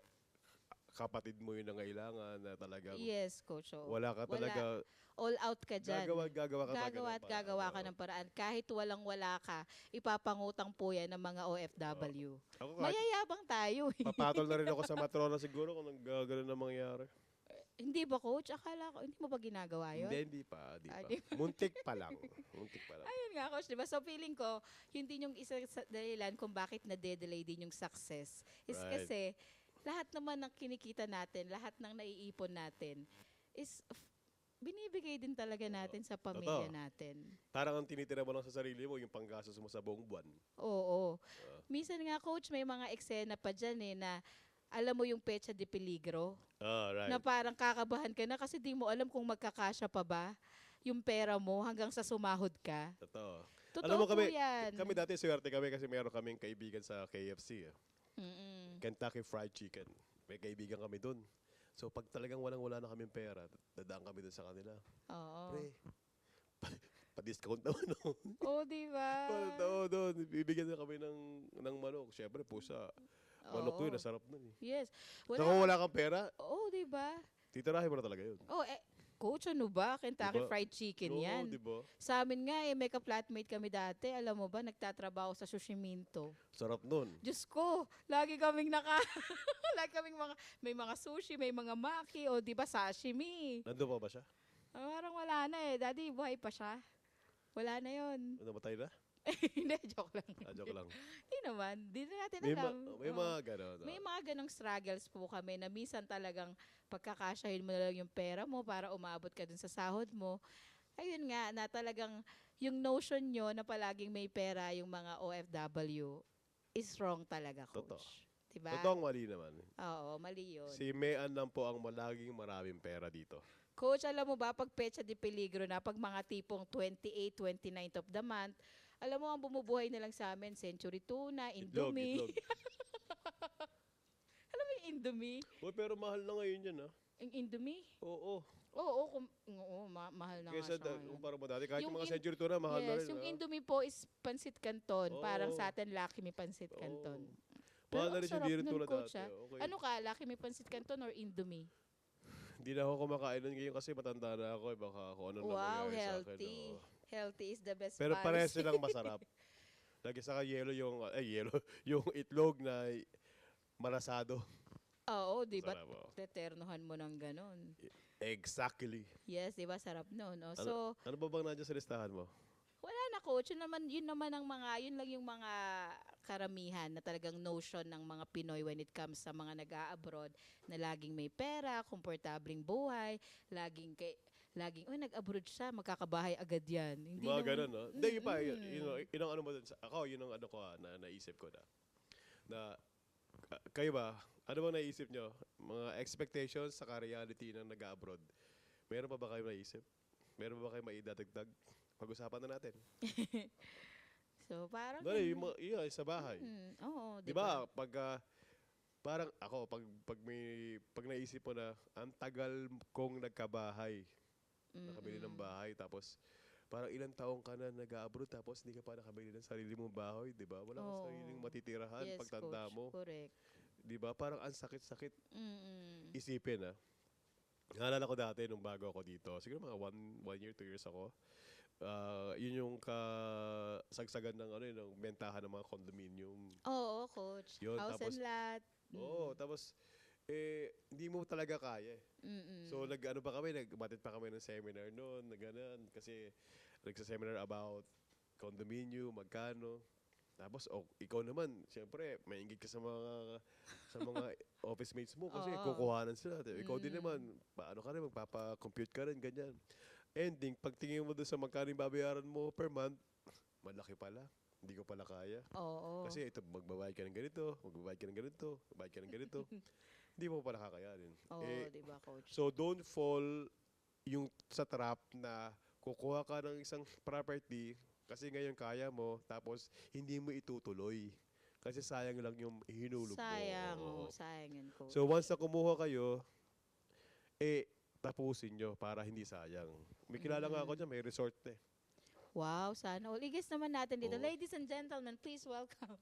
B: kapatid mo yung nangailangan na talagang
A: Yes, coach. Oo.
B: wala ka talaga,
A: All out ka dyan.
B: gagawa ka talaga
A: Gagawa
B: ng
A: at gagawa ka
B: paraan.
A: ng paraan. Kahit walang-wala ka, ipapangutang po yan ng mga OFW.
B: Ako kahit
A: Mayayabang tayo.
B: papatol na rin ako sa matrona siguro kung gano'n na mangyari.
A: Hindi ba, coach? Akala ko, hindi mo ba ginagawa yun?
B: Hindi pa, di
A: Ah,
B: pa.
A: di
B: Muntik pa lang. Muntik pa lang.
A: Ayun nga, coach, di ba? So, feeling ko, yun din yung isa sa dahilan kung bakit na-delay din yung success. Is
B: Right.
A: kasi, lahat naman ng kinikita natin, lahat ng naiipon natin, is binibigay din talaga natin sa pamilya
B: Totoo.
A: natin.
B: Parang ang tinitira mo lang sa sarili mo, yung panggastos mo sa buong buwan.
A: Oo. Minsan nga, coach, may mga eksena pa dyan na alam mo yung pecha de peligro,
B: Right.
A: na parang kakabahan ka na kasi di mo alam kung magkakasya pa ba yung pera mo hanggang sa sumahod ka.
B: Totoo.
A: Totoo
B: Alam mo
A: po yan.
B: kami dati swerte kami kasi meron kaming kaibigan sa KFC.
A: Mm-mm.
B: Kentucky Fried Chicken. May kaibigan kami dun. So pag talagang walang-wala na kaming pera, dadaan kami dun sa kanila.
A: Oo.
B: Pre, pa-discount naman no.
A: Oo, di ba?
B: Oo, doon. Bibigyan na kami ng manok. Siyempre, pusa. Manok
A: Oo.
B: yun, nasarap nun eh.
A: Yes.
B: Wala. Kung wala kang pera,
A: Oo, di ba?
B: titirahin mo na talaga yun.
A: Oh, coach, ano ba? Kentucky
B: Diba?
A: Fried Chicken
B: Oo,
A: yan.
B: di ba?
A: Sa amin nga, may ka-flatmate kami dati. Alam mo ba, nagtatrabaho sa Sushiminto.
B: Sarap nun.
A: Diyos ko, lagi kaming lagi kaming may mga sushi, may mga maki, o di ba sashimi.
B: Nandun pa ba siya?
A: Parang wala na Daddy, buhay pa siya. Wala na yon.
B: Namatay na?
A: Hindi, joke lang.
B: Joke lang.
A: Hindi naman, di na natin
B: May,
A: alam.
B: may
A: Oo.
B: mga gano'n.
A: May mga ganong struggles po kami na minsan talagang pagkakasyahin mo na lang yung pera mo para umabot ka dun sa sahod mo. Ayun nga, na talagang yung notion nyo na palaging may pera yung mga OFW is wrong talaga, coach.
B: Totoo.
A: Diba?
B: Totoong mali naman.
A: Oo, mali yun.
B: Si Mayan lang po ang malaging maraming pera dito.
A: Coach, alam mo ba, pag pecha de peligro na, pag mga tipong 28, 29th of the month, alam mo, ang bumubuhay na lang sa amin, Century Tuna,
B: Itlog,
A: Indomie.
B: itlog.
A: Alam mo yung Indomie?
B: Uy, pero mahal na ngayon yan, ah.
A: Yung Indomie?
B: Oo.
A: Oo, mahal na
B: Kaysa
A: nga siya ngayon.
B: kumpara mo dati, kahit
A: Yung
B: yung mga
A: in-
B: century tuna, mahal na
A: Yes,
B: rin.
A: yung
B: ah.
A: Indomie po is pansit canton. Parang
B: Oo.
A: sa atin, Lucky may pansit
B: Oo.
A: canton. Pero
B: Mahal na
A: ang
B: rin siya,
A: sarap
B: hindi rin
A: nun,
B: tulad
A: Coach,
B: dati.
A: ah.
B: Okay.
A: Ano ka, Lucky may pansit canton or Indomie?
B: Hindi na ako kumakain nun ngayon kasi matanda na ako. Baka kung ano na
A: Wow,
B: mangyari sa akin.
A: healthy.
B: Oo.
A: Healthy is the best
B: Pero parehas
A: policy.
B: silang masarap. Lagi sa yelo yelo, yung itlog na marasado.
A: Oo, di ba?
B: Sarap, oh.
A: Teternohan mo ng ganon.
B: Exactly.
A: Yes, di ba? Sarap nun. Oh.
B: Ano,
A: So,
B: ano ba bang nandiyan sa listahan mo?
A: wala na, Coach. Yun naman ang mga, yun lang yung mga karamihan na talagang notion ng mga Pinoy when it comes sa mga nag-a-abroad na laging may pera, komportabling buhay, laging, nag-abroad siya, magkakabahay agad yan. Hindi
B: Yung mga
A: naman,
B: ganun, no? Hindi, yun pa,
A: Mm-mm.
B: yun ang ano mo dun ako, yun ang ano ko na naisip ko na kayo ba, ano bang naisip nyo? Mga expectations sa reality ng nag-abroad. Meron pa ba kayo naisip? Meron pa ba kayo maidadagdag? Pag-usapan na natin.
A: So, parang,
B: Dali, yung sa bahay.
A: oo,
B: Di ba, pag parang ako, pag naisip mo na, ang tagal kong nagkabahay, nakabili ng bahay, tapos parang ilang taong ka na nag-abroad, tapos hindi ka pa nakabili ng sarili mong bahay, di ba? Wala kang
A: Oo.
B: sariling matitirahan
A: Yes,
B: pagtanda
A: Coach.
B: mo.
A: Correct.
B: Di ba? Parang ang sakit-sakit
A: Mm-mm.
B: isipin, ah. Naalala ko dati nung bago ako dito, siguro mga one year, 2 years ako, yun yung kasagsagan ng ng bentahan ng mga condominium.
A: Oo, Coach.
B: Yun,
A: House
B: tapos,
A: and lot.
B: oo, tapos, hindi mo talaga kaya.
A: Mm-mm.
B: So, nag-ano pa kami, nagbatid pa kami ng seminar noon, na ganun, kasi nagsa-seminar about condominium, magkano. Tapos, ikaw naman, siyempre, maingit ka sa mga office mates mo kasi
A: Oo.
B: kukuhanan sila. Ikaw din naman, paano ka rin, magpapa-compute ka rin, ganyan. Ending, pagtingin mo doon sa magkano yung babayaran mo per month, malaki pala. Hindi ko pala kaya.
A: Oo.
B: Kasi ito, magbabayad ka ng ganito, magbabayad ka ng ganito, magbabayad ka ng ganito. Hindi mo pala kakayanin.
A: Oo, di ba, Coach?
B: So don't fall yung sa trap na kukuha ka ng isang property kasi ngayon kaya mo, tapos hindi mo itutuloy. Kasi sayang lang yung hinulog
A: Sayang,
B: mo.
A: oo, sayang yun, Coach.
B: So once na kumuha kayo, tapusin nyo para hindi sayang. May kilala nga ako dyan, may resort na eh.
A: Wow, sana all. I-guess naman natin dito.
B: Oo.
A: Ladies and gentlemen, please welcome.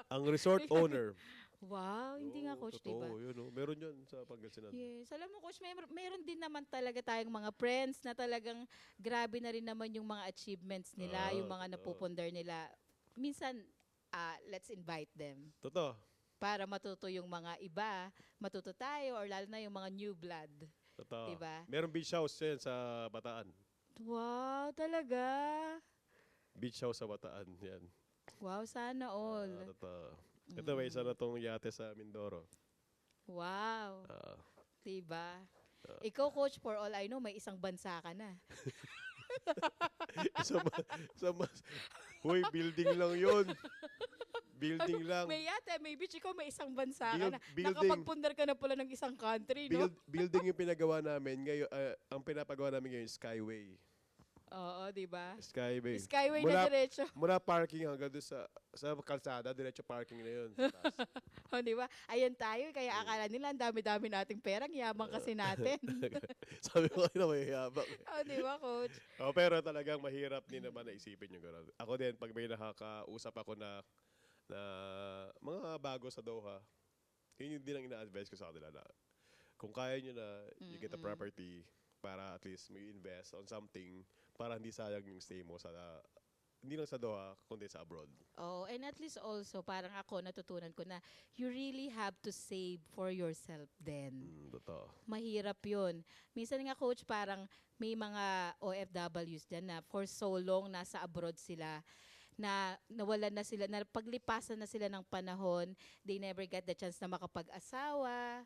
B: Ang resort owner.
A: Wow, hindi nga,
B: Oo,
A: Coach, di ba?
B: totoo, yun, meron yun sa Pangasinan.
A: Yes. Alam mo, Coach, meron din naman talaga tayong mga friends na talagang grabe na rin naman yung mga achievements nila, yung mga
B: Totoo.
A: napupundar nila. Minsan, let's invite them
B: Totoo.
A: para matuto yung mga iba, matuto tayo, or lalo na yung mga new blood.
B: Totoo.
A: Diba?
B: Meron beach house yan sa Bataan.
A: Wow, talaga?
B: Beach house sa Bataan, yan.
A: Wow, sana all.
B: Totoo. Ito, may isa na tong yate sa Mindoro.
A: Wow.
B: Ah,
A: Diba? Ikaw, Coach, for all I know, may isang bansa ka na.
B: Hoy, building lang yun. Building lang.
A: May yate, may beach, ikaw may isang bansa ka na.
B: Building.
A: Nakapagpundar ka na pala ng isang country, no?
B: Building yung pinagawa namin. Ngayon, ang pinapagawa namin ngayon, Skyway.
A: Oo, diba?
B: Skyway.
A: Skyway na diretso.
B: Mula parking hanggang doon sa kalsada, diretso parking na yun. Sa taas.
A: O, diba? Ayan tayo, kaya akala nila ang dami-dami nating perang, yabang kasi natin.
B: Sabi ko kayo na may yabang.
A: O, diba, Coach?
B: Pero talagang mahirap din naman na isipin yung gano'n. Ako din, pag may nakakausap ako na mga bago sa Doha, yun yung din ang ina-advise ko sa kanila na kung kaya nyo na you get a property para at least may invest on something para hindi sayang yung stay mo hindi lang sa Doha, kundi sa abroad.
A: Oh, and at least also, parang ako, natutunan ko na you really have to save for yourself then.
B: Totoo.
A: Mahirap yun. Minsan nga, Coach, parang may mga OFWs dyan na for so long nasa abroad sila, na nawalan na sila, na paglipasan na sila ng panahon, they never get the chance na makapag-asawa.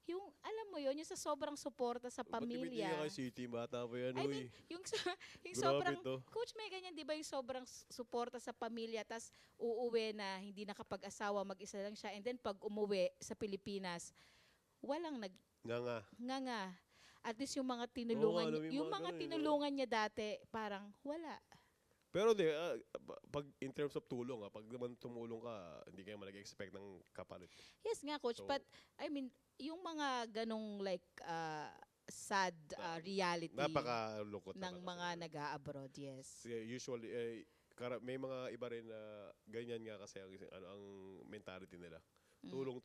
A: Yung, alam mo yun, yung sa sobrang suporta sa
B: Ba't
A: pamilya.
B: tumitingin ka kay City? Bata pa yan,
A: I
B: uy.
A: mean, yung
B: Grabe
A: sobrang,
B: to.
A: Coach, may ganyan, di ba, yung sobrang suporta sa pamilya, tas uuwi na hindi nakapag-asawa, mag-isa lang siya, and then pag umuwi sa Pilipinas, walang nga. At least yung mga tinulungan,
B: Oo nga,
A: yung
B: mga
A: mga
B: ganun,
A: tinulungan niya dati, parang wala.
B: Pero di, pag in terms of tulong, pag naman tumulong ka, hindi kayo mag-expect ng kapalit.
A: Yes nga, Coach,
B: So,
A: but I mean, yung mga ganong like sad reality
B: Napakalungkot
A: ng
B: naman
A: mga
B: kasi.
A: nag-a-abroad, yes.
B: Usually, may mga iba rin na ganyan nga kasi ang mentality nila. tulong,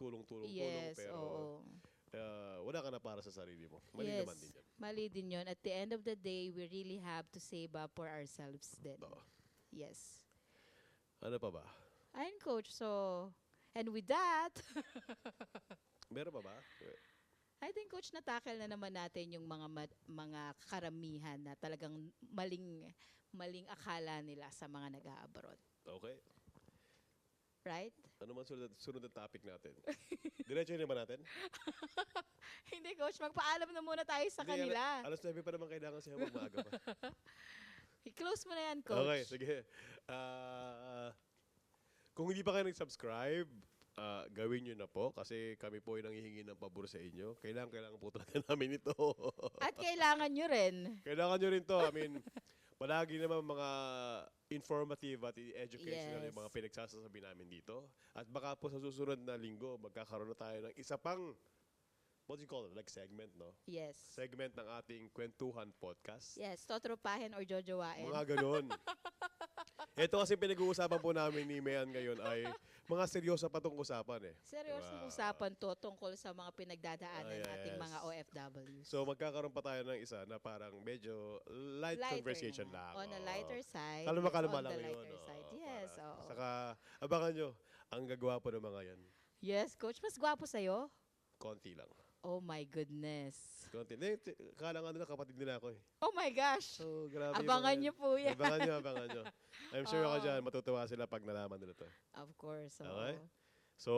A: Yes,
B: pero
A: oo.
B: wala ka na para sa sarili mo. Mali
A: Yes,
B: naman din yan.
A: mali din yun. At the end of the day, we really have to save up for ourselves then.
B: Oo.
A: Yes.
B: Ano pa ba?
A: Ayun, Coach. So, and with that,
B: Meron pa ba?
A: I think, Coach, natakal na naman natin yung mga karamihan na talagang maling akala nila sa mga nag-a-abroad.
B: Okay.
A: Right?
B: Ano man sunod na topic natin? Diretso na ba natin?
A: Hindi, Coach. Magpaalam na muna tayo sa
B: Hindi,
A: kanila.
B: alas 9 pa naman kailangan siya magmaaga pa.
A: I-close mo na yan, Coach.
B: Okay, sige. Kung hindi pa kayo nag-subscribe, gawin nyo na po kasi kami po ay nanghihingi ng pabor sa inyo. Kailangan po talaga namin ito.
A: At kailangan nyo rin.
B: Kailangan nyo rin to. I mean, palagi naman mga informative at educational
A: Yes.
B: yung mga pinagsasabi namin dito. At baka po sa susunod na linggo, magkakaroon na tayo ng isa pang, what do you call it? Like segment, no?
A: Yes.
B: Segment ng ating Kwentuhan Podcast.
A: Yes, totropahin or jojowain.
B: Mga ganun. Ito kasi pinag-uusapan po namin ni Mayan ngayon ay mga seryoso pa tong usapan eh.
A: Seryosong
B: Diba?
A: usapan to tungkol sa mga pinagdadaanan
B: Ah,
A: nating
B: yes.
A: mga OFWs.
B: So magkakaroon pa tayo ng isa na parang medyo light
A: Lighter
B: conversation
A: na.
B: lang.
A: On a
B: Oo.
A: lighter side.
B: Kalma-kalma
A: on
B: lang
A: the
B: yun.
A: lighter
B: oo,
A: side. Yes,
B: para-
A: oo.
B: Saka abangan nyo, ang gagawa po ng mga yan.
A: Yes, Coach. Mas gwapo sa'yo?
B: Konti lang.
A: Oh my goodness.
B: Konti. Kala nga nila kapatid nila ako eh.
A: Oh my gosh.
B: So, grabe.
A: Abangan nyo po yan.
B: Abangan nyo. I'm sure ako
A: Oo.
B: dyan, matutuwa sila pag nalaman nila to.
A: Of course. oo.
B: Okay. So,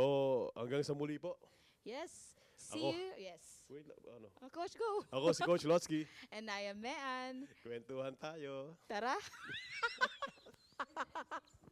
B: hanggang sa muli po.
A: Yes. See
B: Ako.
A: you. Yes.
B: Wait, ano?
A: Coach, go.
B: Ako si Coach Lotsky.
A: And I am Mean.
B: Kwentuhan tayo.
A: Tara.